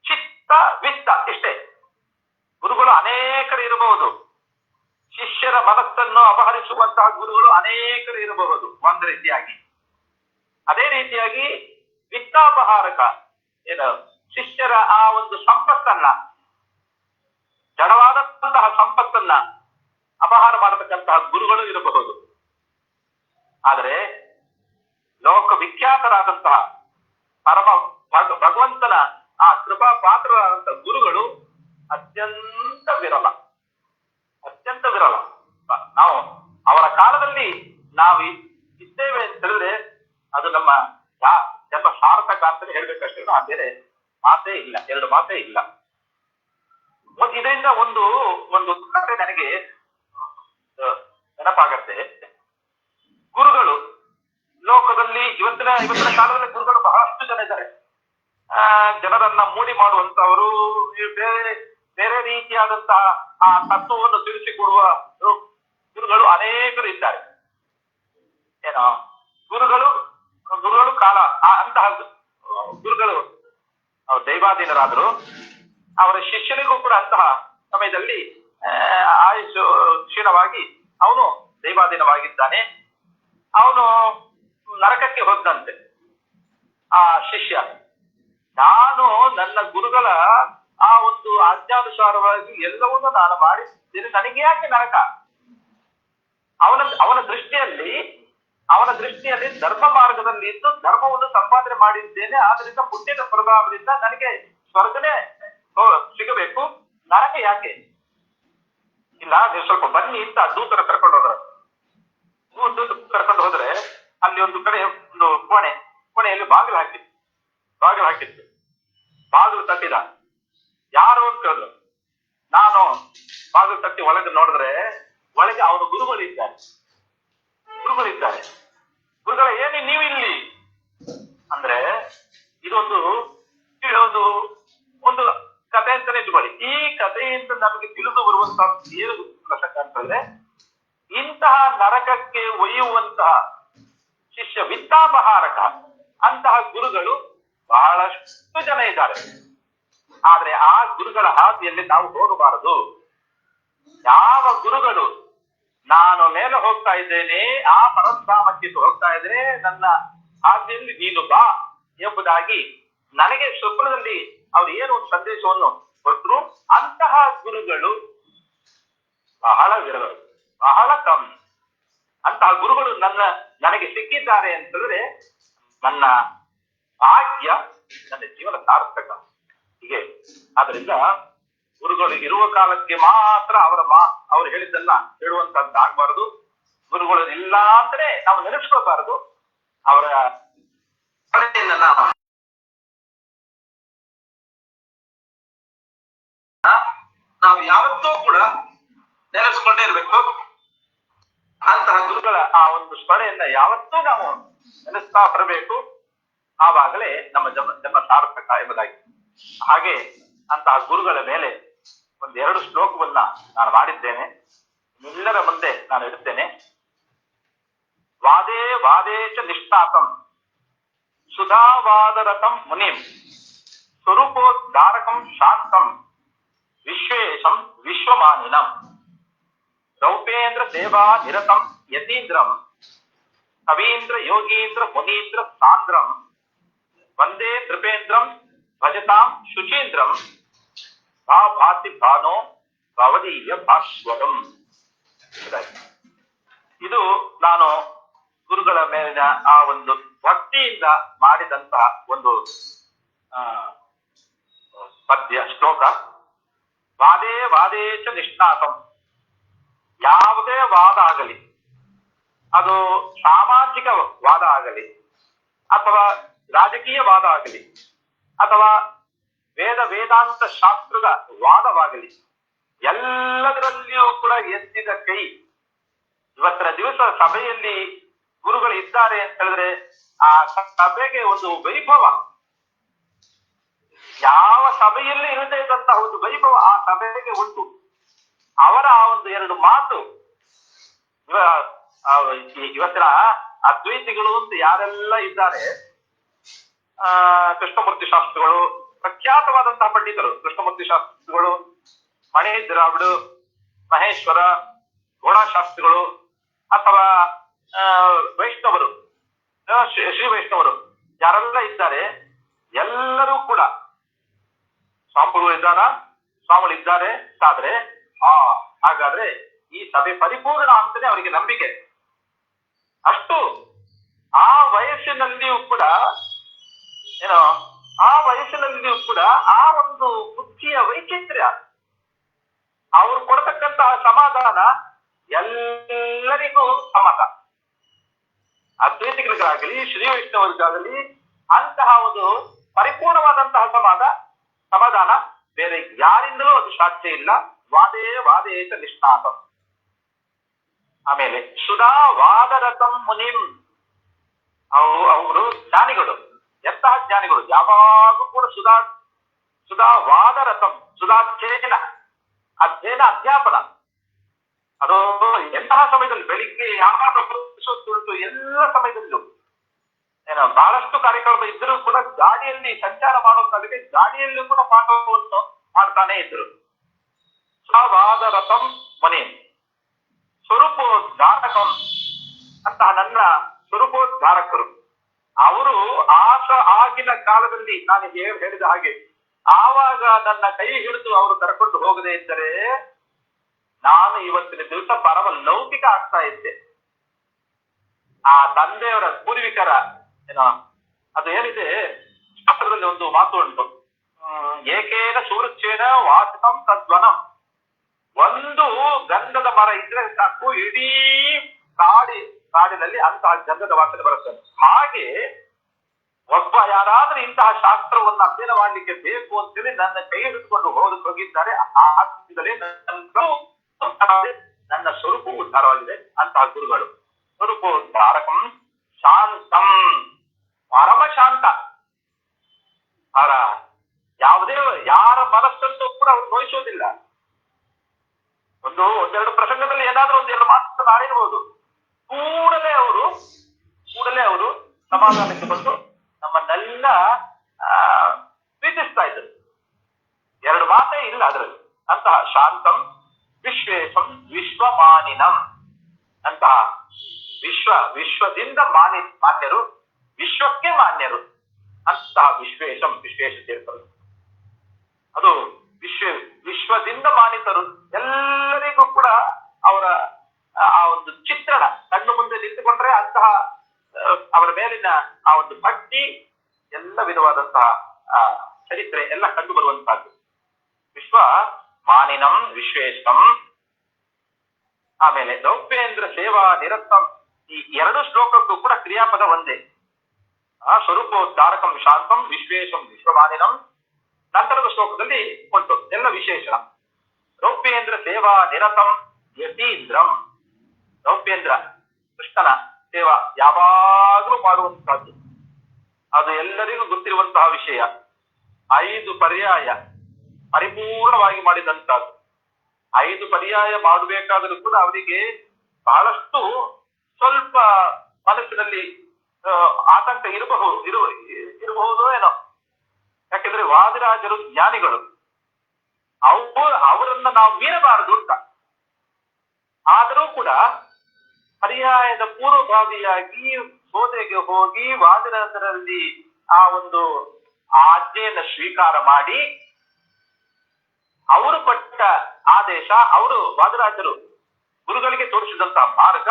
ಚಿತ್ತ ವಿತ್ತ ಇಷ್ಟೇ. ಗುರುಗಳು ಅನೇಕರು ಇರಬಹುದು, ಶಿಷ್ಯರ ಮನಸ್ಸನ್ನು ಅಪಹರಿಸುವಂತಹ ಗುರುಗಳು ಅನೇಕರು ಇರಬಹುದು ಒಂದು ರೀತಿಯಾಗಿ. ಅದೇ ರೀತಿಯಾಗಿ ವಿತ್ತಾಪಹಾರಕ, ಶಿಷ್ಯರ ಆ ಒಂದು ಸಂಪತ್ತನ್ನ, ಜಡವಾದಂತಹ ಸಂಪತ್ತನ್ನ ಅಪಹಾರ ಮಾಡತಕ್ಕಂತಹ ಗುರುಗಳು ಇರಬಹುದು. ಆದರೆ ಲೋಕ ವಿಖ್ಯಾತರಾದಂತಹ ಪರಮ ಭಗವಂತನ ಆ ಕೃಪಾ ಪಾತ್ರರಾದಂತಹ ಗುರುಗಳು ಅತ್ಯಂತ ವಿರಳ. ನಾವು ಅವರ ಕಾಲದಲ್ಲಿ ನಾವು ಇದ್ದೇವೆ ಅಂತ ಹೇಳಿದ್ರೆ ಅದು ನಮ್ಮ ಜನ್ಮ ಸಾರ್ಥಕ ಅಂತಲೇ ಹೇಳ್ಬೇಕಷ್ಟೇ. ಬೇರೆ ಮಾತೇ ಇಲ್ಲ, ಎರಡು ಮಾತೇ ಇಲ್ಲ. ಇದರಿಂದ ಒಂದು ಕಥೆ ನನಗೆ ನೆನಪಾಗತ್ತೆ. ಗುರುಗಳು ಲೋಕದಲ್ಲಿ ಇವತ್ತಿನ ಕಾಲದಲ್ಲಿ ಗುರುಗಳು ಬಹಳಷ್ಟು ಜನ ಇದ್ದಾರೆ. ಜನರನ್ನ ಮೂಡಿ ಮಾಡುವಂತವರು, ಬೇರೆ ಬೇರೆ ರೀತಿಯಾದಂತಹ ಆ ತತ್ವವನ್ನು ತಿಳಿಸಿಕೊಡುವ ಗುರುಗಳು ಅನೇಕರು ಇದ್ದಾರೆ. ಏನೋ ಗುರುಗಳು ಗುರುಗಳು ಕಾಲ ಅಂತಹ ಗುರುಗಳು ದೈವಾಧೀನರಾದರು. ಅವರ ಶಿಷ್ಯನಿಗೂ ಕೂಡ ಅಂತಹ ಸಮಯದಲ್ಲಿ ಆಯುಷು ಕ್ಷೀಣವಾಗಿ ಅವನು ದೈವಾಧೀನವಾಗಿದ್ದಾನೆ. ಅವನು ನರಕಕ್ಕೆ ಹೋದಂತೆ. ಆ ಶಿಷ್ಯ, ನಾನು ನನ್ನ ಗುರುಗಳ ಆ ಒಂದು ಆಜ್ಞಾನುಸಾರವಾಗಿ ಎಲ್ಲವನ್ನೂ ನಾನು ಮಾಡಿದ್ದೇನೆ, ನನಗೆ ಯಾಕೆ ನರಕ? ಅವನ ದೃಷ್ಟಿಯಲ್ಲಿ ಧರ್ಮ ಮಾರ್ಗದಲ್ಲಿ ಇದ್ದು ಧರ್ಮವನ್ನು ಸಂಪಾದನೆ ಮಾಡಿದ್ದೇನೆ, ಆದ್ರಿಂದ ಪುಣ್ಯದ ಪ್ರಭಾವದಿಂದ ನನಗೆ ಸ್ವರ್ಗನೇ ಸಿಗಬೇಕು, ನರಕ ಯಾಕೆ? ಇಲ್ಲ, ನೀವು ಸ್ವಲ್ಪ ಬನ್ನಿ ಅಂತ ದೂತರ ಕರ್ಕೊಂಡು ಹೋದ್ರೆ ಅಲ್ಲಿ ಒಂದು ಕಡೆ ಒಂದು ಕೋಣೆಯಲ್ಲಿ ಬಾಗಿಲು ಹಾಕಿತ್ತು. ಬಾಗಿಲು ತಟ್ಟಿದ. ಯಾರು ಅಂತ ಹೇಳಿದ್ರು. ನಾನು ಬಾಗಿಲು ತಟ್ಟಿ ಒಳಗೆ ನೋಡಿದ್ರೆ ಒಳಗೆ ಅವನ ಗುರುಗಳಿದ್ದಾರೆ. ಗುರುಗಳ ಏನಿ ನೀವು ಇಲ್ಲಿ ಅಂದ್ರೆ, ಇದೊಂದು ಒಂದು ಕಥೆ ಅಂತಾನೆ ಇಟ್ಕೊಳ್ಳಿ. ಈ ಕಥೆಯಿಂದ ನಮಗೆ ತಿಳಿದು ಬರುವಂತಹ ಏನು ಪ್ರಸಂಗ ಅಂತಂದ್ರೆ, ಇಂತಹ ನರಕಕ್ಕೆ ಒಯ್ಯುವಂತಹ ಶಿಷ್ಯ ವಿತ್ತಾಪಹಾರಕ ಅಂತಹ ಗುರುಗಳು ಬಹಳಷ್ಟು ಜನ ಇದ್ದಾರೆ. ಆದ್ರೆ ಆ ಗುರುಗಳ ಹಾದಿಯಲ್ಲಿ ನಾವು ಹೋಗಬಾರದು. ಯಾವ ಗುರುಗಳು ನಾನು ಮೇಲೆ ಹೋಗ್ತಾ ಇದ್ದೇನೆ, ಆ ಪರಧಾಮಕ್ಕೆ ಹೋಗ್ತಾ ಇದ್ದೇನೆ, ನನ್ನ ಹಾದಿಯಲ್ಲಿ ನೀನು ಬಾ ಎಂಬುದಾಗಿ ನನಗೆ ಸ್ವಪ್ನದಲ್ಲಿ ಅವ್ರು ಏನು ಒಂದು ಸಂದೇಶವನ್ನು ಕೊಟ್ಟರು, ಅಂತಹ ಗುರುಗಳು ಬಹಳ ವಿರಳ, ಬಹಳ ಕಮ್ಮಿ. ಅಂತಹ ಗುರುಗಳು ನನಗೆ ಸಿಕ್ಕಿದ್ದಾರೆ ಅಂತಂದ್ರೆ ನನ್ನ ಭಾಗ್ಯ, ನನ್ನ ಜೀವನ ಸಾರ್ಥಕ. ಹೀಗೆ ಆದ್ರಿಂದ ಗುರುಗಳು ಇರುವ ಕಾಲಕ್ಕೆ ಮಾತ್ರ ಅವ್ರು ಹೇಳಿದ್ದನ್ನ ಹೇಳುವಂತದ್ದು ಆಗ್ಬಾರದು. ಗುರುಗಳು ಇಲ್ಲ ಅಂದ್ರೆ ನಾವು ನೆನೆಸ್ಕೋಬಾರದು. ಅವರ ನಾವು ಯಾವತ್ತೂ ಕೂಡ ನೆನೆಸ್ಕೊಂಡೇ ಇರ್ಬೇಕು. ಅಂತಹ ಗುರುಗಳ ಆ ಒಂದು ಸ್ಮರಣೆಯನ್ನ ಯಾವತ್ತೂ ನಾವು ನೆನೆಸ್ತಾ ಬರಬೇಕು. ಆವಾಗಲೇ ನಮ್ಮ ಜನ್ಮ ಸಾರ್ಥಕ ಎಂಬುದಾಗಿ. ಹಾಗೆ ಅಂತಹ ಗುರುಗಳ ಮೇಲೆ ಒಂದೆರಡು ಶ್ಲೋಕವನ್ನ ನಾನು ಮಾಡಿದ್ದೇನೆ, ಎಲ್ಲರ ಮುಂದೆ ನಾನು ಇಡುತ್ತೇನೆ. ವಾದೇ ವಾದೇಚ ನಿಷ್ಠಾತಂ ಸುಧಾವಾದರತಂ ಮುನಿಂ ಸ್ವರೂಪೋದ್ಧಾರಕಂ ಶಾಂತಂ ವಿಶ್ವೇಶಂ ವಿಶ್ವಮಾನಿನಂ ರೌಪೇಂದ್ರ ಸೇವಾ ನಿರತಂ ಯತೀಂದ್ರಂ ಕವೀಂದ್ರ ಯೋಗೀಂದ್ರ ಮುನೀಂದ್ರ ಸಾಂದ್ರಂ ವಂದೇ ನೃಪೇಂದ್ರಂ ಭಜತಾಂ ಶುಚೀಂದ್ರಂ ಭಾತಿ ಭಾನೋ ಭವದೀಯ ಭಾಸ್ವರಂ. ಇದು ನಾನು ಗುರುಗಳ ಮೇಲಿನ ಆ ಒಂದು ಭಕ್ತಿಯಿಂದ ಮಾಡಿದಂತಹ ಒಂದು ಪದ್ಯ ಶ್ಲೋಕ. ವಾದೇ ವಾದೇಚ ನಿಷ್ಣಾತಂ, ಯಾವುದೇ ವಾದ ಆಗಲಿ, ಅದು ಸಾಮಾಜಿಕ ವಾದ ಆಗಲಿ ಅಥವಾ ರಾಜಕೀಯ ವಾದ ಆಗಲಿ ಅಥವಾ ವೇದಾಂತ ಶಾಸ್ತ್ರದ ವಾದವಾಗಲಿ, ಎಲ್ಲದರಲ್ಲಿಯೂ ಕೂಡ ಎತ್ತಿದ ಕೈ. ಇವತ್ತಿನ ದಿವಸ ಸಭೆಯಲ್ಲಿ ಗುರುಗಳು ಇದ್ದಾರೆ ಅಂತ ಹೇಳಿದ್ರೆ ಆ ಸಭೆಗೆ ಒಂದು ವೈಭವ. ಯಾವ ಸಭೆಯಲ್ಲಿ ಇರದೇ ಇದ್ದಂತಹ ಒಂದು ವೈಭವ ಆ ಸಭೆಗೆ ಉಂಟು. ಅವರ ಆ ಒಂದು ಎರಡು ಮಾತು, ಇವತ್ತಿನ ಅದ್ವೈತಿಗಳು ಅಂತ ಯಾರೆಲ್ಲ ಇದ್ದಾರೆ, ಕೃಷ್ಣಮೂರ್ತಿ ಶಾಸ್ತ್ರಿಗಳು, ಪ್ರಖ್ಯಾತವಾದಂತಹ ಪಂಡಿತರು, ಕೃಷ್ಣಮೂರ್ತಿ ಶಾಸ್ತ್ರಿಗಳು, ಮಣಿ ದ್ರಾವಿಡು, ಮಹೇಶ್ವರ, ಗೋಣಶಾಸ್ತ್ರಿಗಳು ಅಥವಾ ವೈಷ್ಣವರು, ಶ್ರೀ ವೈಷ್ಣವರು ಯಾರೆಲ್ಲ ಇದ್ದಾರೆ, ಎಲ್ಲರೂ ಕೂಡ ಸ್ವಾಮಿಗಳು ಇದ್ದಾರೆ ಆದ್ರೆ ಹಾಗಾದ್ರೆ ಈ ಸಭೆ ಪರಿಪೂರ್ಣ ಅಂತಾನೆ ಅವರಿಗೆ ನಂಬಿಕೆ. ಅಷ್ಟು ಆ ವಯಸ್ಸಿನಲ್ಲಿಯೂ ಕೂಡ ಆ ಒಂದು ಬುದ್ಧಿಯ ವೈಚಿತ್ರ್ಯ, ಅವರು ಕೊಡತಕ್ಕಂತಹ ಸಮಾಧಾನ ಎಲ್ಲರಿಗೂ ಸಮಾನ. ಅದ್ವೈತಿಗಳಿಗಾಗಲಿ ಶ್ರೀ ವೈಷ್ಣವರಿಗಾಗಲಿ ಅಂತಹ ಒಂದು ಪರಿಪೂರ್ಣವಾದಂತಹ ಸಮಾಧಾನ ಬೇರೆ ಯಾರಿಂದಲೂ ಅದು ಸಾಧ್ಯ ಇಲ್ಲ. ವಾದೇ ವಾದೇತ ನಿಷ್ಣಾತಂ. ಆಮೇಲೆ ಸುಧಾ ವಾದರತಂ ಮುನಿಂ, ಅವರು ಜ್ಞಾನಿಗಳು. ಎಂತಹ ಎಂತಹ ಜ್ಞಾನಿಗಳು ಯಾವಾಗೂ ಕೂಡ ಸುಧಾವಾದರಥಂ ಸುಧಾಧ್ಯಯನ ಅಧ್ಯಾಪನ. ಅದು ಎಂತಹ ಸಮಯದಲ್ಲಿ ಬೆಳಿಗ್ಗೆ ಯಾವ ಉಂಟು ಎಲ್ಲ ಸಮಯದಲ್ಲೂ ಏನೋ ಬಹಳಷ್ಟು ಕಾರ್ಯಕ್ರಮ ಇದ್ದರೂ ಕೂಡ ಗಾಡಿಯಲ್ಲಿ ಸಂಚಾರ ಮಾಡೋದಕ್ಕೆ ಗಾಡಿಯಲ್ಲೂ ಕೂಡ ಪಾಠವನ್ನು ಮಾಡ್ತಾನೆ ಇದ್ರು. ಸುಧಾವಾದರಥಂ ಮನೆ ಸ್ವರೂಪೋದ್ಧಾರಕಂ ಅಂತಹ ನನ್ನ ಸ್ವರೂಪೋದ್ಧಾರಕರು ಅವರು ಆಗಿನ ಕಾಲದಲ್ಲಿ ನಾನು ಹೇಳಿದ ಹಾಗೆ ಆವಾಗ ನನ್ನ ಕೈ ಹಿಡಿದು ಅವರು ಕರ್ಕೊಂಡು ಹೋಗದೆ ಇದ್ದರೆ ನಾನು ಇವತ್ತಿನ ದಿವಸ ಪರಮ ಲೌಕಿಕ ಆಗ್ತಾ ಇದ್ದೆ. ಆ ತಂದೆಯವರ ಪೂರ್ವಿಕರ ಏನೋ ಅದು ಏನಿದೆ ಶಾಸ್ತ್ರದಲ್ಲಿ ಒಂದು ಮಾತು ಉಂಟು, ಏಕೇನ ಸೂರುಚ್ಚೇನ ವಾಸಿತಂ ತದ್ವನಂ. ಒಂದು ಗಂಧದ ಮರ ಇದ್ರೆ ಸಾಕು ಇಡೀ ಕಾಡಿನಲ್ಲಿ ಅಂತಹ ಗಂಧದ ವಾಸನೆ ಬರುತ್ತದೆ. ಹಾಗೆ ಒಬ್ಬ ಯಾರಾದ್ರೂ ಇಂತಹ ಶಾಸ್ತ್ರವನ್ನು ಅಧ್ಯಯನ ಮಾಡ್ಲಿಕ್ಕೆ ಬೇಕು ಅಂತೇಳಿ ನನ್ನ ಕೈ ಹಿಡಿದುಕೊಂಡು ಹೋಗಿದ್ದಾರೆ. ನನ್ನ ಸ್ವರೂಪ ಉದ್ಧಾರವಾಗಿದೆ ಅಂತಹ ಗುರುಗಳು. ಸ್ವರೂಪೋದ್ಧಾರಕಂ ಶಾಂತಂ ಪರಮ ಶಾಂತ. ಅವರ ಯಾರ ಮನಸ್ಸನ್ನು ಕೂಡ ಅವರು ನೋಯಿಸೋದಿಲ್ಲ. ಒಂದೆರಡು ಪ್ರಸಂಗದಲ್ಲಿ ಏನಾದ್ರೂ ಒಂದೆರಡು ಮಾತನ್ನು ಆಡಿರ್ಬೋದು, ಕೂಡಲೇ ಅವರು ಸಮಾಧಾನಕ್ಕೆ ಬಂದು ನಮ್ಮನ್ನೆಲ್ಲ ಪ್ರೀತಿಸ್ತಾ ಇದ್ರು. ಎರಡು ಮಾತೇ ಇಲ್ಲ ಅದರಲ್ಲಿ. ಅಂತಹ ಶಾಂತಂ ವಿಶ್ವೇಶಂ ವಿಶ್ವಮಾನಿನಂ ಅಂತಹ ವಿಶ್ವದಿಂದ ಮಾನ್ಯರು, ವಿಶ್ವಕ್ಕೆ ಮಾನ್ಯರು ಅಂತಹ ವಿಶ್ವೇಶ ತೀರ್ಥರು. ಅದು ವಿಶ್ವದಿಂದ ಮಾನಿತರು. ಎಲ್ಲರಿಗೂ ಕೂಡ ಅವರ ಆ ಒಂದು ಚಿತ್ರಣ ಕಣ್ಣು ಮುಂದೆ ನಿಂತುಕೊಂಡ್ರೆ ಅಂತಹ ಅವರ ಮೇಲಿನ ಆ ಒಂದು ಭಕ್ತಿ, ಎಲ್ಲ ವಿಧವಾದಂತಹ ಚರಿತ್ರೆ ಎಲ್ಲ ಕಂಡು ಬರುವಂತಹದ್ದು. ವಿಶ್ವ ಮಾನಿನಂ ವಿಶ್ವೇಶಂ. ಆಮೇಲೆ ದೌಪ್ಯೇಂದ್ರ ಸೇವಾ ನಿರತಂ. ಈ ಎರಡು ಶ್ಲೋಕಕ್ಕೂ ಕೂಡ ಕ್ರಿಯಾಪದ ಒಂದೇ. ಸ್ವರೂಪೋದ್ಧಾರಕಂ ಶಾಂತಂ ವಿಶ್ವೇಶಂ ವಿಶ್ವಮಾನಿನಂ. ನಂತರದ ಶ್ಲೋಕದಲ್ಲಿ ಉಂಟು ಎಲ್ಲ ವಿಶೇಷಣ. ದೌಪ್ಯೇಂದ್ರ ಸೇವಾ ನಿರತಂ ಯತೀಂದ್ರಂ. ದೌಪ್ಯೇಂದ್ರ ಕೃಷ್ಣನ ಸೇವಾ ಯಾವಾಗಲೂ ಮಾಡುವಂತಹದ್ದು, ಅದು ಎಲ್ಲರಿಗೂ ಗೊತ್ತಿರುವಂತಹ ವಿಷಯ. 5 ಪರ್ಯಾಯ ಪರಿಪೂರ್ಣವಾಗಿ ಮಾಡಿದಂತಹದ್ದು. 5 ಪರ್ಯಾಯ ಮಾಡಬೇಕಾದರೂ ಕೂಡ ಅವರಿಗೆ ಬಹಳಷ್ಟು ಸ್ವಲ್ಪ ಮನಸ್ಸಿನಲ್ಲಿ ಆತಂಕ ಇರಬಹುದು ಏನೋ. ಯಾಕೆಂದ್ರೆ ವಾದಿರಾಜರು ಜ್ಞಾನಿಗಳು, ಅವರನ್ನ ನಾವು ಮೀರಬಾರದು ಅಂತ. ಆದರೂ ಕೂಡ ಪರ್ಯಾಯದ ಪೂರ್ವಭಾವಿಯಾಗಿ ಸೋದೆಗೆ ಹೋಗಿ ವಾದಿರಾಜರಲ್ಲಿ ಆ ಒಂದು ಆಜ್ಞೆಯನ್ನು ಸ್ವೀಕಾರ ಮಾಡಿ ಅವರು ಕೊಟ್ಟ ಆದೇಶ, ಅವರು ವಾದಿರಾಜರು ಗುರುಗಳಿಗೆ ತೋರಿಸಿದಂತಹ ಮಾರ್ಗ,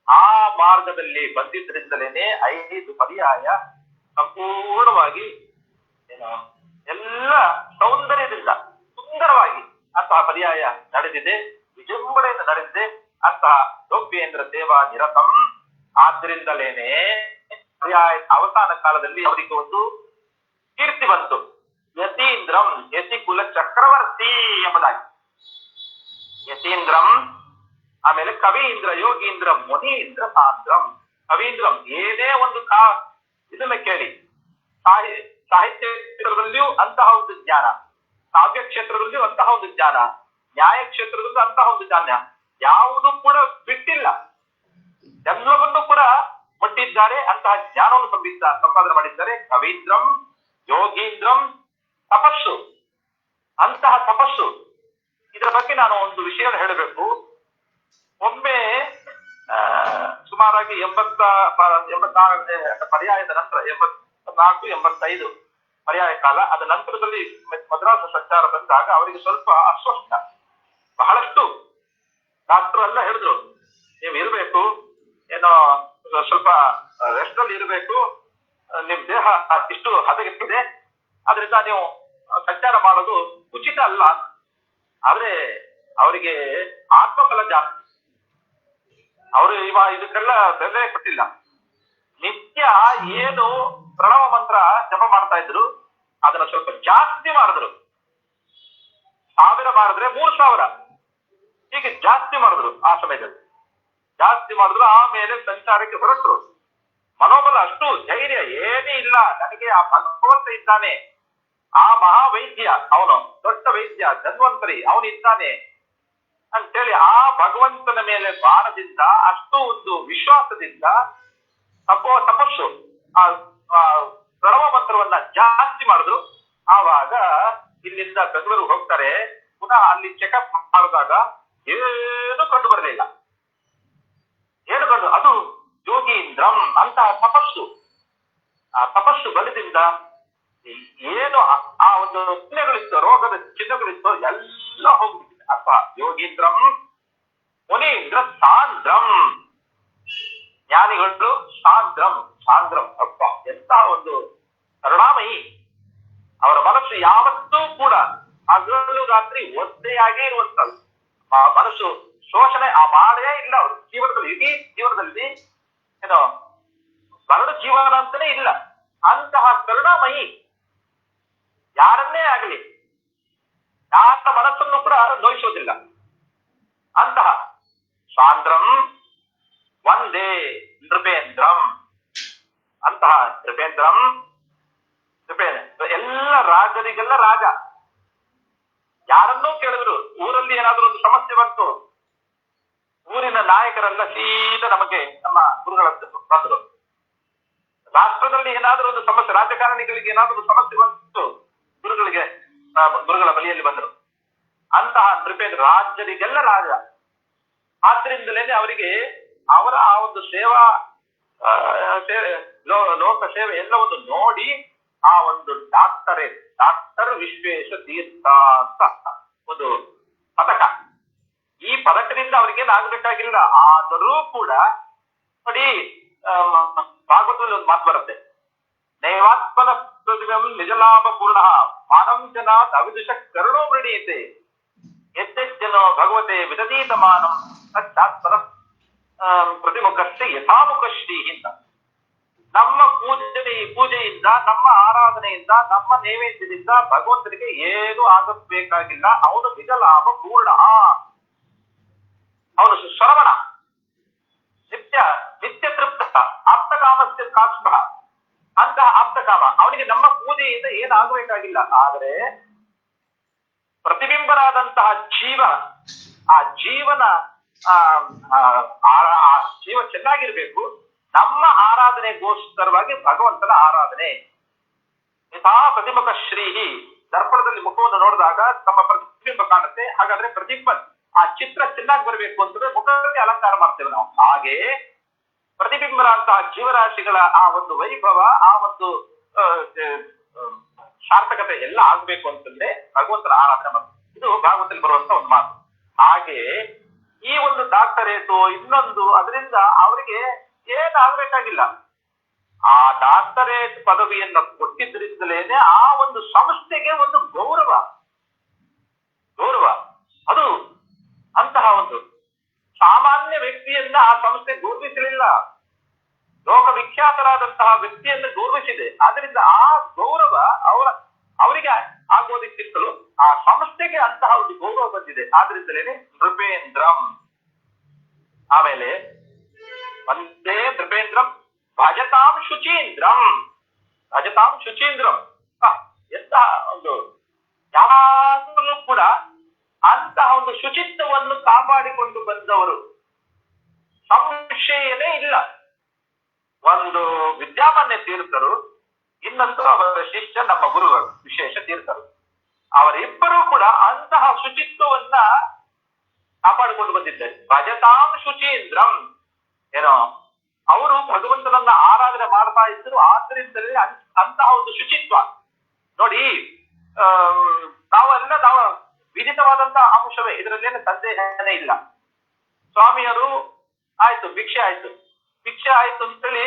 ಆ ಮಾರ್ಗದಲ್ಲಿ ಬಂದಿದ್ದರಿಂದಲೇನೆ 5 ಪರ್ಯಾಯ ಸಂಪೂರ್ಣವಾಗಿ ಎಲ್ಲ ಸೌಂದರ್ಯದಿಂದ ಸುಂದರವಾಗಿ ಅಂತಹ ಪರ್ಯಾಯ ನಡೆದಿದೆ, ವಿಜೃಂಭಣೆಯಿಂದ ನಡೆದಿದೆ ಅಂತಹ ದೌಪ್ಯೇಂದ್ರ ಸೇವಾ ನಿರತಂ. ಆದ್ರಿಂದಲೇನೆ ಪರ್ಯಾಯ ಅವಸಾನ ಕಾಲದಲ್ಲಿ ಅವರಿಗೆ ಒಂದು ಕೀರ್ತಿ ಬಂತು, ಯತೀಂದ್ರಂ, ಯತಿ ಕುಲ ಚಕ್ರವರ್ತಿ ಎಂಬುದಾಗಿ. ಯತೀಂದ್ರಂ, ಆಮೇಲೆ ಕವೀಂದ್ರ, ಯೋಗೀಂದ್ರ, ಮುನೀಂದ್ರ, ಸಾಂದ್ರಂ. ಕವೀಂದ್ರಂ ಏನೇ ಒಂದು ಇದನ್ನ ಕೇಳಿ, ಸಾಹಿತ್ಯ ಕ್ಷೇತ್ರದಲ್ಲಿಯೂ ಅಂತಹ ಒಂದು ಜ್ಞಾನ, ಕಾವ್ಯ ಕ್ಷೇತ್ರದಲ್ಲಿಯೂ ಅಂತಹ ಒಂದು ಜ್ಞಾನ, ನ್ಯಾಯ ಕ್ಷೇತ್ರದಲ್ಲೂ ಅಂತಹ ಒಂದು ಜ್ಞಾನ, ಯಾವುದೂ ಕೂಡ ಬಿಟ್ಟಿಲ್ಲ, ಎಲ್ಲವನ್ನೂ ಕೂಡ ಮುಟ್ಟಿದ್ದಾರೆ. ಅಂತಹ ಜ್ಞಾನವನ್ನು ಸಂಪಾದನೆ ಮಾಡಿದ್ದಾರೆ. ಕವೀಂದ್ರಂ, ಯೋಗೀಂದ್ರಂ, ತಪಸ್ಸು, ಅಂತಹ ತಪಸ್ಸು. ಇದರ ಬಗ್ಗೆ ನಾನು ಒಂದು ವಿಷಯ ಹೇಳಬೇಕು. ಒಮ್ಮೆ ಸುಮಾರಾಗಿ 84 ಪರ್ಯಾಯದ ನಂತರ 84, 85 ಪರ್ಯಾಯ ಕಾಲ, ಅದ ನಂತರದಲ್ಲಿ ಮದ್ರಾಸು ಸಂಚಾರ ಬಂದಾಗ ಅವರಿಗೆ ಸ್ವಲ್ಪ ಅಸ್ವಸ್ಥ, ಬಹಳಷ್ಟು. ಡಾಕ್ಟರ್ ಎಲ್ಲ ಹೇಳಿದ್ರು, ನೀವು ಇರಬೇಕು, ಏನೋ ಸ್ವಲ್ಪ ರೆಸ್ಟ್ ಅಲ್ಲಿ ಇರಬೇಕು, ನಿಮ್ ದೇಹ ಇಷ್ಟು ಹದಗೆಟ್ಟಿದೆ, ಆದ್ರಿಂದ ನೀವು ಸಂಚಾರ ಮಾಡೋದು ಉಚಿತ ಅಲ್ಲ. ಆದ್ರೆ ಅವರಿಗೆ ಆತ್ಮಬಲ ಜಾಸ್ತಿ. ಅವರು ಇದಕ್ಕೆಲ್ಲ ಬೆಲೆ ಕೊಟ್ಟಿಲ್ಲ. ನಿತ್ಯ ಏನು ಪ್ರಣವ ಮಂತ್ರ ಜಪ ಮಾಡ್ತಾ ಇದ್ರು ಅದನ್ನ ಸ್ವಲ್ಪ ಜಾಸ್ತಿ ಮಾಡಿದ್ರು. 1000 ಮಾಡಿದ್ರೆ 3000 ಹೀಗೆ ಜಾಸ್ತಿ ಮಾಡಿದ್ರು. ಆ ಸಮಯದಲ್ಲಿ ಜಾಸ್ತಿ ಮಾಡಿದ್ರು. ಆಮೇಲೆ ಸಂಚಾರಕ್ಕೆ ಹೊರಟರು. ಮನೋಬಲ ಅಷ್ಟು ಧೈರ್ಯ ಏನೇ ಇಲ್ಲ, ನನಗೆ ಆ ಭಗವಂತ ಇದ್ದಾನೆ, ಆ ಮಹಾವೈದ್ಯ ಅವನು, ದೊಡ್ಡ ವೈದ್ಯ ಧನ್ವಂತರಿ ಅವನಿದ್ದಾನೆ ಅಂತೇಳಿ ಆ ಭಗವಂತನ ಮೇಲೆ ಭಾರದಿಂದ, ಅಷ್ಟು ಒಂದು ವಿಶ್ವಾಸದಿಂದ ತಪಸ್ಸು ಆ ಪ್ರಣವ ಮಂತ್ರವನ್ನ ಜಾಸ್ತಿ ಮಾಡಿದ್ರು. ಆವಾಗ ಇಲ್ಲಿಂದ ಬೆಂಗಳೂರು ಹೋಗ್ತಾರೆ. ಪುನಃ ಅಲ್ಲಿ ಚೆಕಪ್ ಮಾಡಿದಾಗ ಏನು ಕಂಡು ಬರಲಿಲ್ಲ. ಏನು ಕಂಡು, ಅದು ಯೋಗೀಂದ್ರಂ ಅಂತಹ ತಪಸ್ಸು. ಆ ತಪಸ್ಸು ಬಲದಿಂದ ಏನು ಆ ಒಂದು ಚಿಹ್ನೆಗಳಿತ್ತು, ರೋಗದ ಚಿಹ್ನೆಗಳಿತ್ತು, ಎಲ್ಲ ಹೋಗ್ಬಿಟ್ಟಿದೆ. ಅಥವಾ ಯೋಗೀಂದ್ರಂ ಮುನೀಂದ್ರ ಸಾಂದ್ರಂ, ಜ್ಞಾನಿಗಳು ಸಾಂದ್ರಂ ಸಾಂದ್ರಂ. ಅಪ್ಪ ಎಂತ ಒಂದು ಕರುಣಾಮಯಿ. ಅವರ ಮನಸ್ಸು ಯಾವತ್ತೂ ಕೂಡ ಹಗಲು ರಾತ್ರಿ ಒದ್ದೆಯಾಗೇ ಇರುವಂತದ್ದು. ಮನಸ್ಸು ಶೋಷಣೆ ಮಾಡೇ ಇಲ್ಲ ಅವರು ಜೀವನದಲ್ಲಿ, ಇಡೀ ಜೀವನದಲ್ಲಿ ಏನೋ ಬರಡು ಜೀವನ ಅಂತಾನೆ ಇಲ್ಲ. ಅಂತಹ ಕರುಣಾಮಯಿ. ಯಾರನ್ನೇ ಆಗಲಿ, ಯಾರ ಮನಸ್ಸನ್ನು ಕೂಡ ನೋಯಿಸೋದಿಲ್ಲ. ಅಂತಹ ಸಾಂದ್ರಂ ಒಂದೇ ನೃಪೇಂದ್ರಂ, ಅಂತಹ ನೃಪೇಂದ್ರಂ, ಎಲ್ಲ ರಾಜರಿಗೆಲ್ಲ ರಾಜ. ಯಾರನ್ನೂ ಕೇಳಿದ್ರು, ಊರಲ್ಲಿ ಏನಾದ್ರೂ ಒಂದು ಸಮಸ್ಯೆ ಬಂತು, ಊರಿನ ನಾಯಕರೆಲ್ಲ ಸೀದಾ ನಮಗೆ ನಮ್ಮ ಗುರುಗಳ ಬಂದರು. ರಾಷ್ಟ್ರದಲ್ಲಿ ಏನಾದ್ರೂ ಒಂದು ಸಮಸ್ಯೆ, ರಾಜಕಾರಣಿಗಳಿಗೆ ಏನಾದ್ರೂ ಒಂದು ಸಮಸ್ಯೆ ಬಂತು, ಗುರುಗಳ ಬಳಿಯಲ್ಲಿ ಬಂದರು. ಅಂತಹ ನೃಪೇಂದ್ರ ರಾಜರಿಗೆಲ್ಲ ರಾಜ. ಆದ್ರಿಂದಲೇನೆ ಅವರಿಗೆ ಅವರ ಆ ಒಂದು ಸೇವಾ ಲೋಕ ಸೇವೆ ಎಲ್ಲವನ್ನು ನೋಡಿ ಆ ಒಂದು ಡಾಕ್ಟರ್ ವಿಶ್ವೇಶ ತೀರ್ಥ ಅಂತ ಒಂದು ಪದಕ. ಈ ಪದಕದಿಂದ ಅವ್ರಿಗೇನಾಗಬೇಕಾಗಿಲ್ಲ. ಆದರೂ ಕೂಡ ನೋಡಿ, ಭಾಗವತದಲ್ಲಿ ಒಂದು ಮಾತು ಬರುತ್ತೆ, ನೈವಾತ್ಮನ ಪ್ರತಿಭಂ ನಿಜಲಾಭ ಪೂರ್ಣ ಮಾನಂ ಜನಾತ್ ಅವಿದುಷ ಕರುಣೋ ಮೃಣೀಯತೆ ಎತ್ತೆಜ್ಜನೋ ಭಗವತೆ ವಿದಧೀತ ಮಾನಂ ತಚ್ಚಾತ್ಮನ ಪ್ರತಿಮುಖಶ್ರೀ ಯಥಾಮುಖಶ್ರೀ ಅಂತ. ನಮ್ಮ ಪೂಜೆಯಿಂದ, ನಮ್ಮ ಆರಾಧನೆಯಿಂದ, ನಮ್ಮ ನೈವೇದ್ಯದಿಂದ ಭಗವಂತನಿಗೆ ಏನು ಆಗಬೇಕಾಗಿಲ್ಲ. ಅವನು ನಿಜ ಲಾಭ ಪೂರ್ಣ, ಅವನು ಶ್ರವಣ, ನಿತ್ಯ ತೃಪ್ತ, ಆಪ್ತಕಾಮಸ್ಯ ಕಾಷ್ಟ, ಅಂತಹ ಆಪ್ತಕಾಮ. ಅವನಿಗೆ ನಮ್ಮ ಪೂಜೆಯಿಂದ ಏನಾಗಬೇಕಾಗಿಲ್ಲ. ಆದರೆ ಪ್ರತಿಬಿಂಬರಾದಂತಹ ಆ ಜೀವನ ಜೀವ ಚೆನ್ನಾಗಿರ್ಬೇಕು. ನಮ್ಮ ಆರಾಧನೆಗೋಸ್ಕರವಾಗಿ ಭಗವಂತನ ಆರಾಧನೆ. ಯಥಾ ಪ್ರತಿಮುಖ ಶ್ರೀಹಿ, ದರ್ಪಣದಲ್ಲಿ ಮುಖವನ್ನು ನೋಡಿದಾಗ ತಮ್ಮ ಪ್ರತಿಬಿಂಬ ಕಾಣುತ್ತೆ. ಹಾಗಾದ್ರೆ ಪ್ರತಿಬಿಂಬ, ಆ ಚಿತ್ರ ಚೆನ್ನಾಗಿ ಬರಬೇಕು ಅಂತಂದ್ರೆ ಮುಖಕ್ಕೆ ಅಲಂಕಾರ ಮಾಡ್ತೇವೆ ನಾವು. ಹಾಗೆ ಪ್ರತಿಬಿಂಬರಂತಹ ಜೀವರಾಶಿಗಳ ಆ ಒಂದು ವೈಭವ, ಆ ಒಂದು ಸಾರ್ಥಕತೆ ಎಲ್ಲ ಆಗ್ಬೇಕು ಅಂತಂದ್ರೆ ಭಗವಂತನ ಆರಾಧನೆ ಮಾಡ್ತಾರೆ. ಇದು ಭಾಗವತದಲ್ಲಿ ಬರುವಂತ ಒಂದು ಮಾತು. ಹಾಗೆ ಈ ಒಂದು ಡಾಕ್ಟರೇಟು ಇನ್ನೊಂದು, ಅದರಿಂದ ಅವರಿಗೆ ಏನಾಗಬೇಕಾಗಿಲ್ಲ. ಆ ಡಾಕ್ಟರೇಟ್ ಪದವಿಯನ್ನು ಕೊಟ್ಟಿದ್ದರಿಂದಲೇನೆ ಆ ಒಂದು ಸಂಸ್ಥೆಗೆ ಒಂದು ಗೌರವ. ಅದು ಅಂತಹ ಒಂದು ಸಾಮಾನ್ಯ ವ್ಯಕ್ತಿಯನ್ನ ಆ ಸಂಸ್ಥೆ ಗೌರವಿಸಲಿಲ್ಲ, ಲೋಕವಿಖ್ಯಾತರಾದಂತಹ ವ್ಯಕ್ತಿಯನ್ನು ಗೌರವಿಸಿದೆ. ಆದ್ರಿಂದ ಆ ಗೌರವ ಅವರಿಗೆ ಆಗೋದಕ್ಕಿಂತಲೂ ಆ ಸಂಸ್ಥೆಗೆ ಅಂತಹ ಒಂದು ಗೌರವ ಬಂದಿದೆ. ಆದ್ರಿಂದಲೇನೆ ನೃಪೇಂದ್ರಂ. ಆಮೇಲೆ ಒಂದೇ ನೃಪೇಂದ್ರಂ ಭಜತಾಂ ಶುಚೀಂದ್ರಂ. ಎಂತ ಒಂದು, ಯಾವಾಗಲೂ ಕೂಡ ಅಂತಹ ಒಂದು ಶುಚಿತ್ವವನ್ನು ಕಾಪಾಡಿಕೊಂಡು ಬಂದವರು, ಸಂಶಯನೇ ಇಲ್ಲ. ಒಂದು ವಿದ್ಯಾಮಾನ್ಯ ತೀರ್ಥರು, ಇನ್ನೊಂದು ಅವರ ಶಿಷ್ಯ ನಮ್ಮ ಗುರುಗಳು ವಿಶೇಷ ತೀರ್ಥರು. ಅವರಿಬ್ಬರೂ ಕೂಡ ಅಂತಹ ಶುಚಿತ್ವವನ್ನ ಕಾಪಾಡಿಕೊಂಡು ಬಂದಿದ್ದಾರೆ. ಭಜತಾಂ ಶುಚೀಂದ್ರಂ, ಏನೋ ಅವರು ಭಗವಂತನನ್ನ ಆರಾಧನೆ ಮಾಡ್ತಾ ಇದ್ರು. ಆದ್ರಿಂದಲೇ ಅಂತಹ ಒಂದು ಶುಚಿತ್ವ ನೋಡಿ. ನಾವು ವಿಧಿತವಾದಂತಹ ಅಂಶವೇ, ಇದರಲ್ಲೇನು ಸಂದೇಹನೇ ಇಲ್ಲ. ಸ್ವಾಮಿಯರು ಆಯ್ತು, ಭಿಕ್ಷೆ ಆಯ್ತು ಅಂತೇಳಿ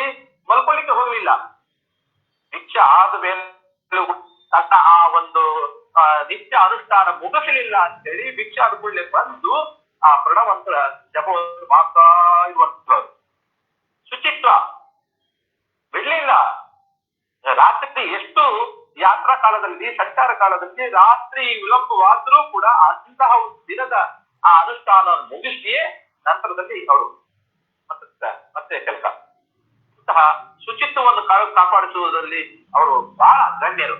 ಮಲ್ಕೊಳ್ಳಿಕ್ಕೆ ಹೋಗ್ಲಿಲ್ಲ. ಭಿಕ್ಷೆ ಆದ ಮೇಲೆ ತನ್ನ ಆ ಒಂದು ನಿತ್ಯ ಅನುಷ್ಠಾನ ಮುಗಿಸಲಿಲ್ಲ ಅಂತೇಳಿ ಭಿಕ್ಷೆ ಆದ ಕೂಡಲೇ ಬಂದು ಆ ಪ್ರಣವಂತರ ಜಪವನ್ನು ಮಾಡ್ತಾ ಇರುವಂತರು. ಶುಚಿತ್ವ ಬಿಡ್ಲಿಲ್ಲ. ರಾತ್ರಿ ಎಷ್ಟು ಯಾತ್ರಾ ಕಾಲದಲ್ಲಿ, ಸಂಚಾರ ಕಾಲದಲ್ಲಿ ರಾತ್ರಿ ವಿಳಂಬವಾದ್ರೂ ಕೂಡ ಅಂತಹ ಒಂದು ದಿನದ ಆ ಅನುಷ್ಠಾನವನ್ನು ಮುಗಿಸಿಯೇ ನಂತರದಲ್ಲಿ ಅವರು ಮತ್ತೆ ಕೆಲಸ. ಇಂತಹ ಕಾಪಾಡಿಸುವುದರಲ್ಲಿ ಅವರು ಬಹಳ ಗಣ್ಯರು.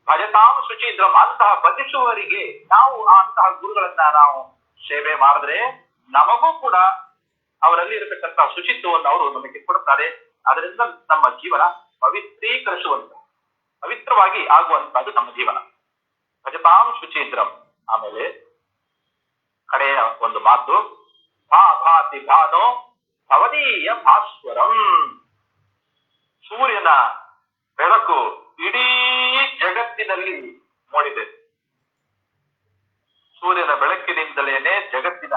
ಭಜತಾಂ ಶುಚೀಂದ್ರಂ, ಅಂತಹ ಭಜಿಸುವವರಿಗೆ ನಾವು ಅಂತಹ ಗುರುಗಳನ್ನ ನಾವು ಸೇವೆ ಮಾಡಿದ್ರೆ ನಮಗೂ ಕೂಡ ಅವರಲ್ಲಿ ಇರತಕ್ಕಂತಹ ಶುಚಿತ್ವವನ್ನು ಅವರು ನಮಗೆ ಕೊಡುತ್ತಾರೆ. ಅದರಿಂದ ನಮ್ಮ ಜೀವನ ಪವಿತ್ರವಾಗಿ ಆಗುವಂತಹದ್ದು ನಮ್ಮ ಜೀವನ. ಭಜತಾಂ ಶುಚೀಂದ್ರಂ. ಆಮೇಲೆ ಕಡೆಯ ಒಂದು ಮಾತು, ಭಾತಿ ಭಾನೋ ಭವದೀಯ ಭಾಸ್ವರಂ. ಸೂರ್ಯನ ಬೆಳಕು ಇಡೀ ಜಗತ್ತಿನಲ್ಲಿ ಮೂಡಿದೆ. ಸೂರ್ಯನ ಬೆಳಕಿನಿಂದಲೇನೆ ಜಗತ್ತಿನ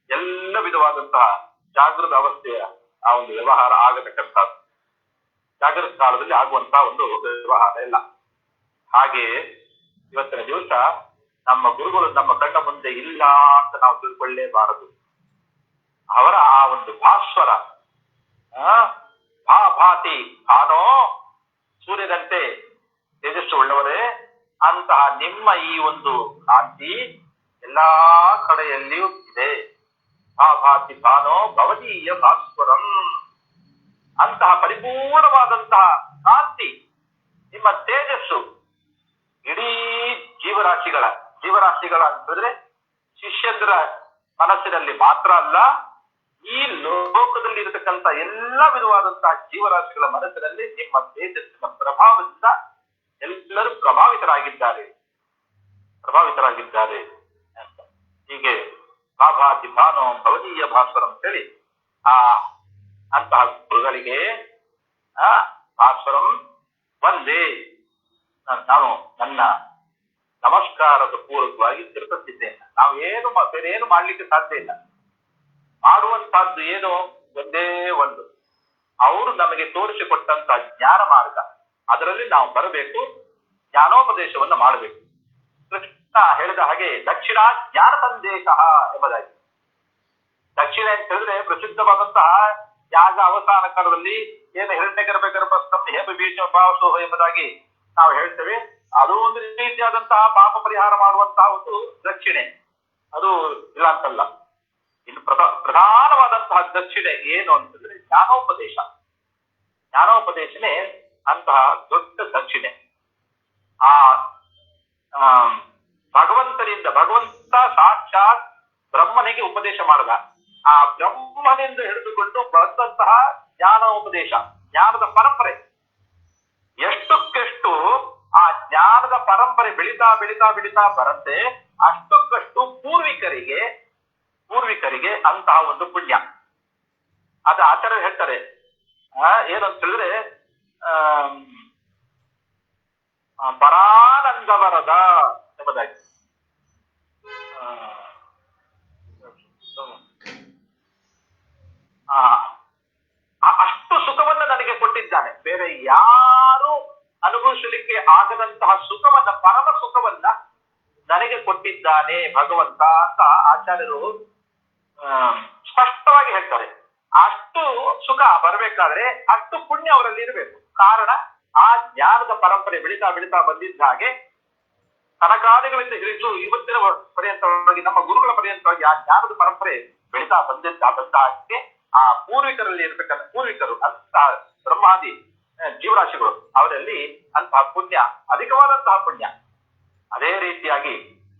ಎಲ್ಲ ವಿಧವಾದಂತಹ ಜಾಗೃತ ಅವಸ್ಥೆಯ ಆ ಒಂದು ವ್ಯವಹಾರ ಆಗತಕ್ಕಂಥದ್ದು. ಜಾಗೃತ ಕಾಲದಲ್ಲಿ ಆಗುವಂತಹ ಒಂದು ವ್ಯವಹಾರ ಇಲ್ಲ. ಹಾಗೆ ಇವತ್ತಿನ ದಿವಸ ನಮ್ಮ ಗುರುಗಳು ನಮ್ಮ ಕಣ್ಣ ಮುಂದೆ ಇಲ್ಲ ಅಂತ ನಾವು ತಿಳ್ಕೊಳ್ಳೇಬಾರದು. ಅವರ ಆ ಒಂದು ಭಾಸ್ವರ, ಭಾತಿ ಭಾನೋ, ಸೂರ್ಯನಂತೆ ತೇಜಸ್ಸು ಉಳ್ಳವರೇ, ಅಂತಹ ನಿಮ್ಮ ಈ ಒಂದು ಕಾಂತಿ ಎಲ್ಲಾ ಕಡೆಯಲ್ಲಿಯೂ ಇದೆ. ಭಾತಿ ಭಾನೋ ಭವದೀಯ ಭಾಸ್ವರಂ. ಅಂತಹ ಪರಿಪೂರ್ಣವಾದಂತಹ ಕಾಂತಿ, ನಿಮ್ಮ ತೇಜಸ್ಸು ಇಡೀ ಜೀವರಾಶಿಗಳ ಅಂತಂದ್ರೆ ಶಿಷ್ಯಂದ್ರ ಮನಸ್ಸಿನಲ್ಲಿ ಮಾತ್ರ ಅಲ್ಲ, ಈ ಲೋಕದಲ್ಲಿ ಇರತಕ್ಕಂತ ಎಲ್ಲ ವಿಧವಾದಂತಹ ಜೀವರಾಶಿಗಳ ಮನಸ್ಸಿನಲ್ಲಿ ನಿಮ್ಮ ತೇಜಸ್ಸಿನ ಪ್ರಭಾವದಿಂದ ಎಲ್ಲರೂ ಪ್ರಭಾವಿತರಾಗಿದ್ದಾರೆ. ಅಂತ ಹೀಗೆ ಭಾತಿ ಭಾನೋ ಭವದೀಯ ಭಾಸ್ವರ ಅಂತೇಳಿ ಅಂತಹ ಗುರುಗಳಿಗೆ ಭಾಸ್ವರಂ ಒಂದೇ ನಾನು ನನ್ನ ನಮಸ್ಕಾರದ ಪೂರ್ವಕವಾಗಿ ತಿರುಗುತ್ತಿದ್ದೇನೆ. ನಾವೇನು ಬೇರೇನು ಮಾಡ್ಲಿಕ್ಕೆ ಸಾಧ್ಯ ಇಲ್ಲ. ಮಾಡುವಂತಹದ್ದು ಏನೋ ಒಂದೇ ಒಂದು, ಅವರು ನಮಗೆ ತೋರಿಸಿಕೊಟ್ಟಂತಹ ಜ್ಞಾನ ಮಾರ್ಗ, ಅದರಲ್ಲಿ ನಾವು ಬರಬೇಕು, ಜ್ಞಾನೋಪದೇಶವನ್ನ ಮಾಡಬೇಕು. ಕೃಷ್ಣ ಹೇಳಿದ ಹಾಗೆ ದಕ್ಷಿಣ ಜ್ಞಾನ ಸಂದೇಶ ಎಂಬುದಾಗಿ. ದಕ್ಷಿಣ ಅಂತ ಹೇಳಿದ್ರೆ ಪ್ರಸಿದ್ಧವಾದಂತಹ ಯಾಗ ಅವಸಾನ ಕಾಲದಲ್ಲಿ ಏನು ಹಿರಣ್ಯಗರ್ಭ ಹೇಮ ಬೀಜ ಭಾವಸೋಹ ಎಂಬುದಾಗಿ ನಾವು ಹೇಳ್ತೇವೆ. ಅದು ಒಂದು ರೀತಿಯಾದಂತಹ ಪಾಪ ಪರಿಹಾರ ಮಾಡುವಂತಹ ಒಂದು ದಕ್ಷಿಣೆ, ಅದು ಇಲ್ಲ ಅಂತಲ್ಲ. ಇನ್ನು ಪ್ರಧಾನವಾದಂತಹ ದಕ್ಷಿಣೆ ಏನು ಅಂತಂದ್ರೆ ಜ್ಞಾನೋಪದೇಶನೇ ಅಂತಹ ದೊಡ್ಡ ದಕ್ಷಿಣೆ. ಭಗವಂತ ಸಾಕ್ಷಾತ್ ಬ್ರಹ್ಮನಿಗೆ ಉಪದೇಶ ಮಾಡಿದ. ಆ ಬ್ರಹ್ಮನಿಂದ ಹಿಡಿದುಕೊಂಡು ಬಂದಂತಹ ಜ್ಞಾನೋಪದೇಶ, ಜ್ಞಾನದ ಪರಂಪರೆ ಎಷ್ಟಕ್ಕೆಷ್ಟು ಆ ಜ್ಞಾನದ ಪರಂಪರೆ ಬೆಳೀತಾ ಬರುತ್ತೆ, ಅಷ್ಟಕ್ಕಷ್ಟು ಪೂರ್ವಿಕರಿಗೆ ಅಂತಹ ಒಂದು ಪುಣ್ಯ. ಅದು ಆಚಾರ್ಯರು ಹೇಳ್ತಾರೆ, ಏನಂತ ಹೇಳಿದ್ರೆ ಪರಾನಂದವರದ ಎಂಬುದಾಗಿ. ಅಷ್ಟು ಸುಖವನ್ನ ನನಗೆ ಕೊಟ್ಟಿದ್ದಾನೆ, ಬೇರೆ ಯಾರು ಅನುಭವಿಸಲಿಕ್ಕೆ ಆಗದಂತಹ ಸುಖವನ್ನ, ಪರಮ ಸುಖವನ್ನ ನನಗೆ ಕೊಟ್ಟಿದ್ದಾನೆ ಭಗವಂತ ಅಂತ ಆಚಾರ್ಯರು ಸ್ಪಷ್ಟವಾಗಿ ಹೇಳ್ತಾರೆ. ಅಷ್ಟು ಸುಖ ಬರಬೇಕಾದ್ರೆ ಅಷ್ಟು ಪುಣ್ಯ ಅವರಲ್ಲಿ ಇರಬೇಕು. ಕಾರಣ ಆ ಜ್ಞಾನದ ಪರಂಪರೆ ಬೆಳೀತಾ ಬಂದಿದ್ದ ಹಾಗೆ ಕನಕಾದಿಗಳಿಂದ ಹಿಡಿದು ಇವತ್ತಿನ ಪರ್ಯಂತವಾಗಿ ನಮ್ಮ ಗುರುಗಳ ಪರ್ಯಂತವಾಗಿ ಆ ಜ್ಞಾನದ ಪರಂಪರೆ ಬೆಳೀತಾ ಬಂದ ಹಾಗೆ ಆ ಪೂರ್ವಿಕರಲ್ಲಿ ಇರತಕ್ಕಂಥ ಪೂರ್ವಿಕರು ಅಂತಹ ಬ್ರಹ್ಮಾದಿ ಜೀವರಾಶಿಗಳು, ಅವರಲ್ಲಿ ಅಂತಹ ಪುಣ್ಯ, ಅಧಿಕವಾದಂತಹ ಪುಣ್ಯ. ಅದೇ ರೀತಿಯಾಗಿ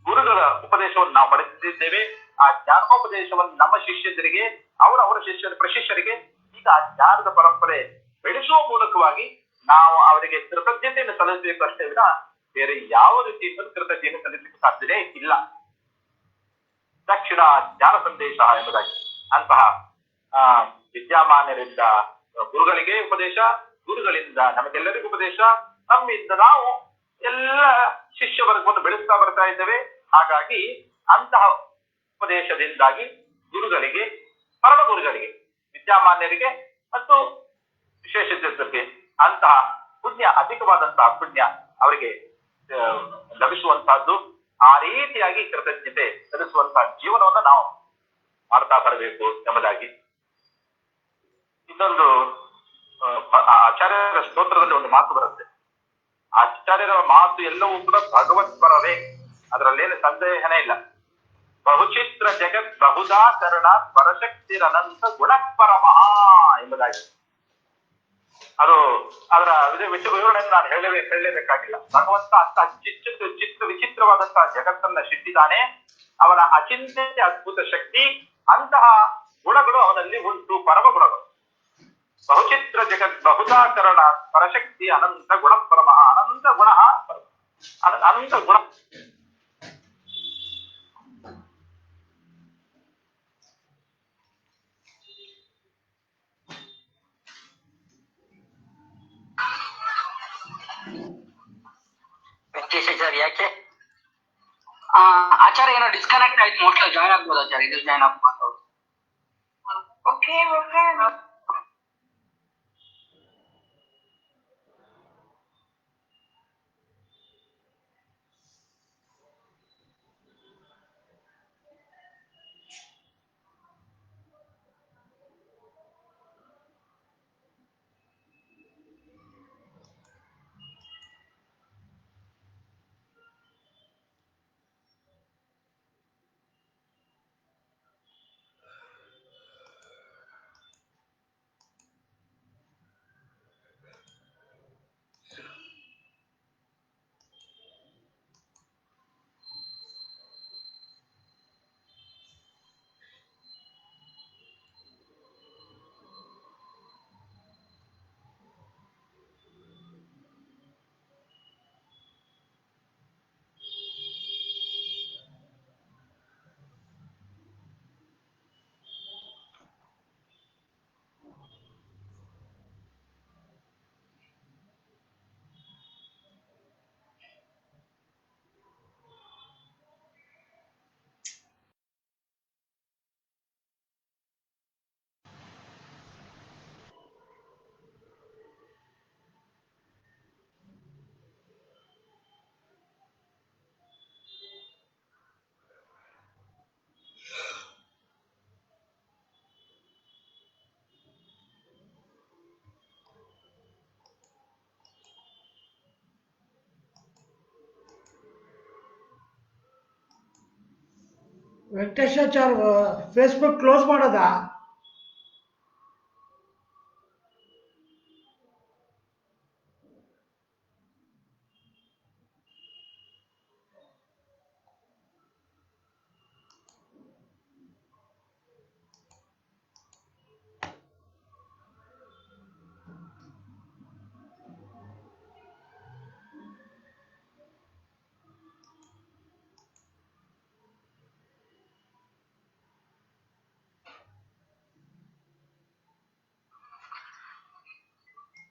ಗುರುಗಳ ಉಪದೇಶವನ್ನು ನಾವು ಪಡೆದಿದ್ದೇವೆ. ಆ ಜ್ಞಾನೋಪದೇಶವನ್ನು ನಮ್ಮ ಶಿಷ್ಯರಿಗೆ, ಅವರ ಪ್ರಶಿಷ್ಯರಿಗೆ ಈಗ ಆ ಜ್ಞಾನದ ಪರಂಪರೆ ಬೆಳೆಸುವ ಮೂಲಕವಾಗಿ ನಾವು ಅವರಿಗೆ ಕೃತಜ್ಞತೆಯನ್ನು ಸಲ್ಲಿಸಬೇಕು ಅಷ್ಟೇ ವಿನ ಬೇರೆ ಯಾವ ರೀತಿಯಿಂದ ಕೃತಜ್ಞತೆಯನ್ನು ಸಲ್ಲಿಸಲಿಕ್ಕೆ ಸಾಧ್ಯವೇ ಇಲ್ಲ. ದಕ್ಷಿಣ ಜ್ಞಾನ ಸಂದೇಶ ಎಂಬುದಾಗಿ ಅಂತಹ ವಿದ್ಯಾಮಾನ್ಯರಿಂದ ಗುರುಗಳಿಗೆ ಉಪದೇಶ, ಗುರುಗಳಿಂದ ನಮಗೆಲ್ಲರಿಗೂ ಉಪದೇಶ, ನಮ್ಮಿಂದ ನಾವು ಎಲ್ಲ ಶಿಷ್ಯ ವರ್ಗವನ್ನು ಬೆಳೆಸ್ತಾ ಬರ್ತಾ ಇದ್ದೇವೆ. ಹಾಗಾಗಿ ಅಂತಹ ಉಪದೇಶದಿಂದಾಗಿ ಗುರುಗಳಿಗೆ, ಪರಮ ಗುರುಗಳಿಗೆ, ವಿದ್ಯಾಮಾನ್ಯರಿಗೆ ಮತ್ತು ವಿಶೇಷಜ್ಞರಿಗೆ ಅಂತಹ ಪುಣ್ಯ, ಅಧಿಕವಾದಂತಹ ಪುಣ್ಯ ಅವರಿಗೆ ಲಭಿಸುವಂತಹದ್ದು. ಆ ರೀತಿಯಾಗಿ ಕೃತಜ್ಞತೆ ಸಲ್ಲಿಸುವಂತಹ ಜೀವನವನ್ನು ನಾವು ಮಾಡ್ತಾ ಬರಬೇಕು ಎಂಬುದಾಗಿ. ಇನ್ನೊಂದು ಆಚಾರ್ಯರ ಸ್ತೋತ್ರದಲ್ಲಿ ಒಂದು ಮಾತು ಬರುತ್ತೆ. ಆಚಾರ್ಯರ ಮಾತು ಎಲ್ಲವೂ ಕೂಡ ಭಗವತ್ಪರವೇ, ಅದರಲ್ಲೇನು ಸಂದೇಹನೇ ಇಲ್ಲ. ಬಹುಚಿತ್ರ ಜಗತ್ ಬಹುದಾಕರಣ ಪರಶಕ್ತಿರನಂತ ಗುಣಪರಮಃ ಎಂಬುದಾಗಿ. ಅದರ ವಿವರಣೆಯನ್ನು ನಾನು ಹೇಳಲೇಬೇಕಾಗಿಲ್ಲ. ಭಗವಂತ ಅಂತ ಚಿತ್ರ ವಿಚಿತ್ರವಾದಂತಹ ಜಗತ್ತನ್ನ ಶಿಟ್ಟಿದ್ದಾನೆ. ಅವನ ಅಚಿಂತ್ಯ ಅದ್ಭುತ ಶಕ್ತಿ, ಅಂತಹ ಗುಣಗಳು ಅವನಲ್ಲಿ ಉಂಟು, ಪರಮ ಗುಣಗಳು. ಬಹುಚಿತ್ರ ಜಗತ್ ಬಹುಧಾಕರಣ ಪರಶಕ್ತಿ ಅನಂತ ಗುಣ ಪರಮ. ಅನಂತ ಗುಣ ಅನಂತ ಗುಣ.
ವೆಂಕಟೇಶಾಚಾರ್ಯ ಯಾಕೆ
ಆಚಾರ್ಯ ಏನೋ ಡಿಸ್ಕನೆಕ್ಟ್ ಆಯ್ತು, ಮೋಸ್ಟ್ಲಿ ಜಾಯ್ನ್ ಆಗ್ಬೋದು ಆಚಾರ್ಯ, ಇದು ಜಾಯ್ನ್ ಆಗ್ಬೋದು.
Okay okay.
Venkateshachar Facebook close ಮಾಡೋದಾ?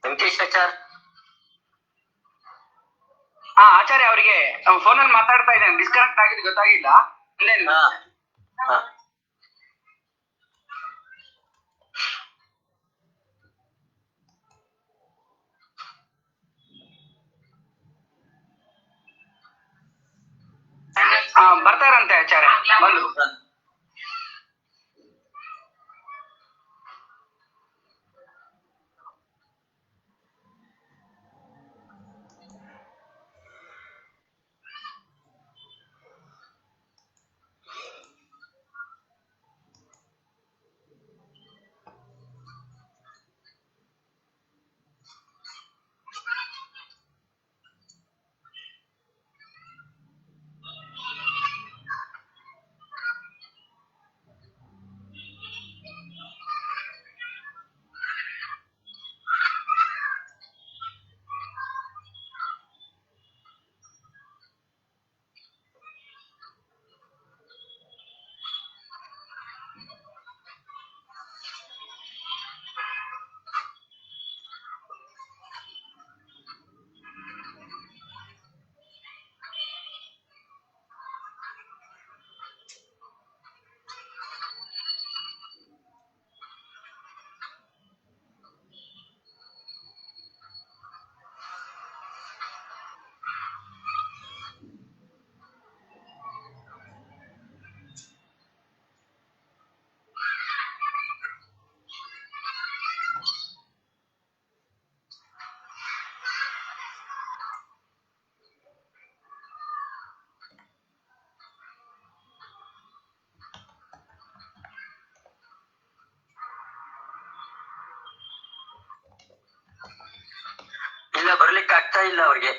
ವೆಂಕಟೇಶಾಚಾರ್
ಆಚಾರ್ಯ ಅವರಿಗೆ ಫೋನಲ್ಲಿ ಮಾತಾಡ್ತಾ ಇದ್ದೇನೆ, ಡಿಸ್ಕನೆಕ್ಟ್ ಆಗಿದ್ದು ಗೊತ್ತಾಗಿಲ್ಲ. ಬರ್ತಾರಂತೆ ಆಚಾರ್ಯ, ಬಂದು.
ಆಗ್ತಾ ಇಲ್ಲ ಅವ್ರಿಗೆ.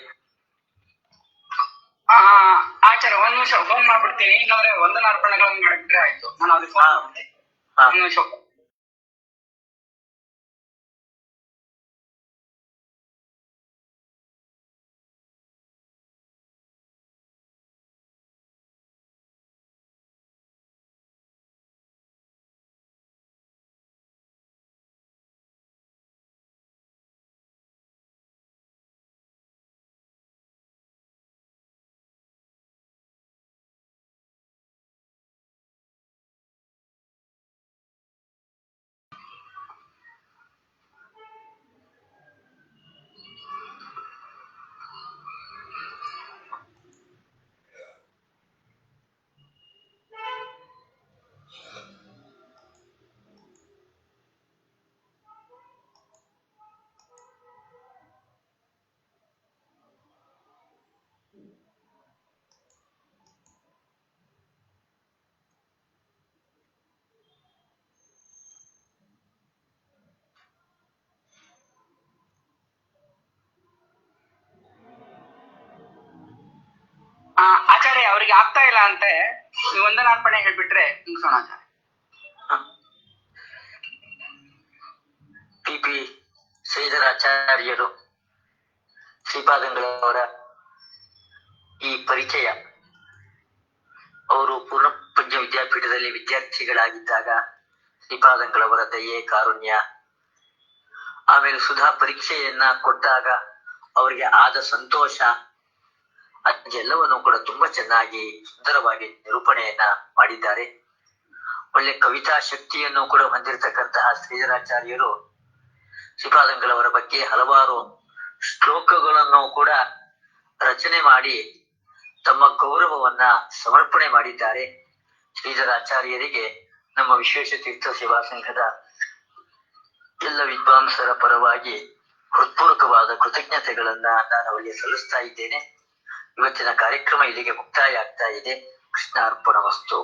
ಆಚಾರ್ಯ ಒಂದ್ ನಿಮಿಷ ಫೋನ್ ಮಾಡ್ಬಿಡ್ತೀನಿ, ಇಲ್ಲಾಂದ್ರೆ ವಂದನಾರ್ಪಣೆಗಳನ್ನು ಮಾಡಿಬಿಟ್ರೆ ಆಯ್ತು. ನಾನು ಅವ್ರಿಗೆ ಫೋನ್ ಮಾಡ್ತೀನಿ. ಒಂದ್ ನಿಮಿಷ. ಆಚಾರ್ಯ ಅವ್ರಿಗೆ ಆಗ್ತಾ ಇಲ್ಲ ಅಂತೆ, ನೀವು ವಂದನಾರ್ಪಣೆ ಹೇಳ್ಬಿಟ್ರೆ ಮುಗಿಸೋಣ ಆಚಾರ್ಯ.
ಪಿ ಶ್ರೀಧರಾಚಾರ್ಯರು ಶ್ರೀಪಾದಂಗಳವರ ಈ ಪರಿಚಯ, ಅವರು ಪೂರ್ಣಪ್ರಜ್ಞ ವಿದ್ಯಾಪೀಠದಲ್ಲಿ ವಿದ್ಯಾರ್ಥಿಗಳಾಗಿದ್ದಾಗ ಶ್ರೀಪಾದಂಗಳವರ ದಯೆ, ಕಾರುಣ್ಯ, ಆಮೇಲೆ ಸುಧಾ ಪರೀಕ್ಷೆಯನ್ನ ಕೊಟ್ಟಾಗ ಅವರಿಗೆ ಆದ ಸಂತೋಷ, ಅದೆಲ್ಲವನ್ನು ಕೂಡ ತುಂಬಾ ಚೆನ್ನಾಗಿ ಸುಂದರವಾಗಿ ನಿರೂಪಣೆಯನ್ನ ಮಾಡಿದ್ದಾರೆ. ಒಳ್ಳೆ ಕವಿತಾ ಶಕ್ತಿಯನ್ನು ಕೂಡ ಹೊಂದಿರತಕ್ಕಂತಹ ಶ್ರೀಧರಾಚಾರ್ಯರು ಶ್ರೀಪಾದಂಗಳವರ ಬಗ್ಗೆ ಹಲವಾರು ಶ್ಲೋಕಗಳನ್ನು ಕೂಡ ರಚನೆ ಮಾಡಿ ತಮ್ಮ ಗೌರವವನ್ನ ಸಮರ್ಪಣೆ ಮಾಡಿದ್ದಾರೆ. ಶ್ರೀಧರಾಚಾರ್ಯರಿಗೆ ನಮ್ಮ ವಿಶ್ವೇಶ ತೀರ್ಥ ಸೇವಾ ಸಂಘದ ಎಲ್ಲ ವಿದ್ವಾಂಸರ ಪರವಾಗಿ ಹೃತ್ಪೂರ್ವಕವಾದ ಕೃತಜ್ಞತೆಗಳನ್ನ ನಾನು ಅವರಿಗೆ ಸಲ್ಲಿಸ್ತಾ ಇದ್ದೇನೆ. ಇವತ್ತಿನ ಕಾರ್ಯಕ್ರಮ ಇಲ್ಲಿಗೆ ಮುಕ್ತಾಯ ಆಗ್ತಾ ಇದೆ. ಕೃಷ್ಣಾರ್ಪಣ ವಸ್ತು.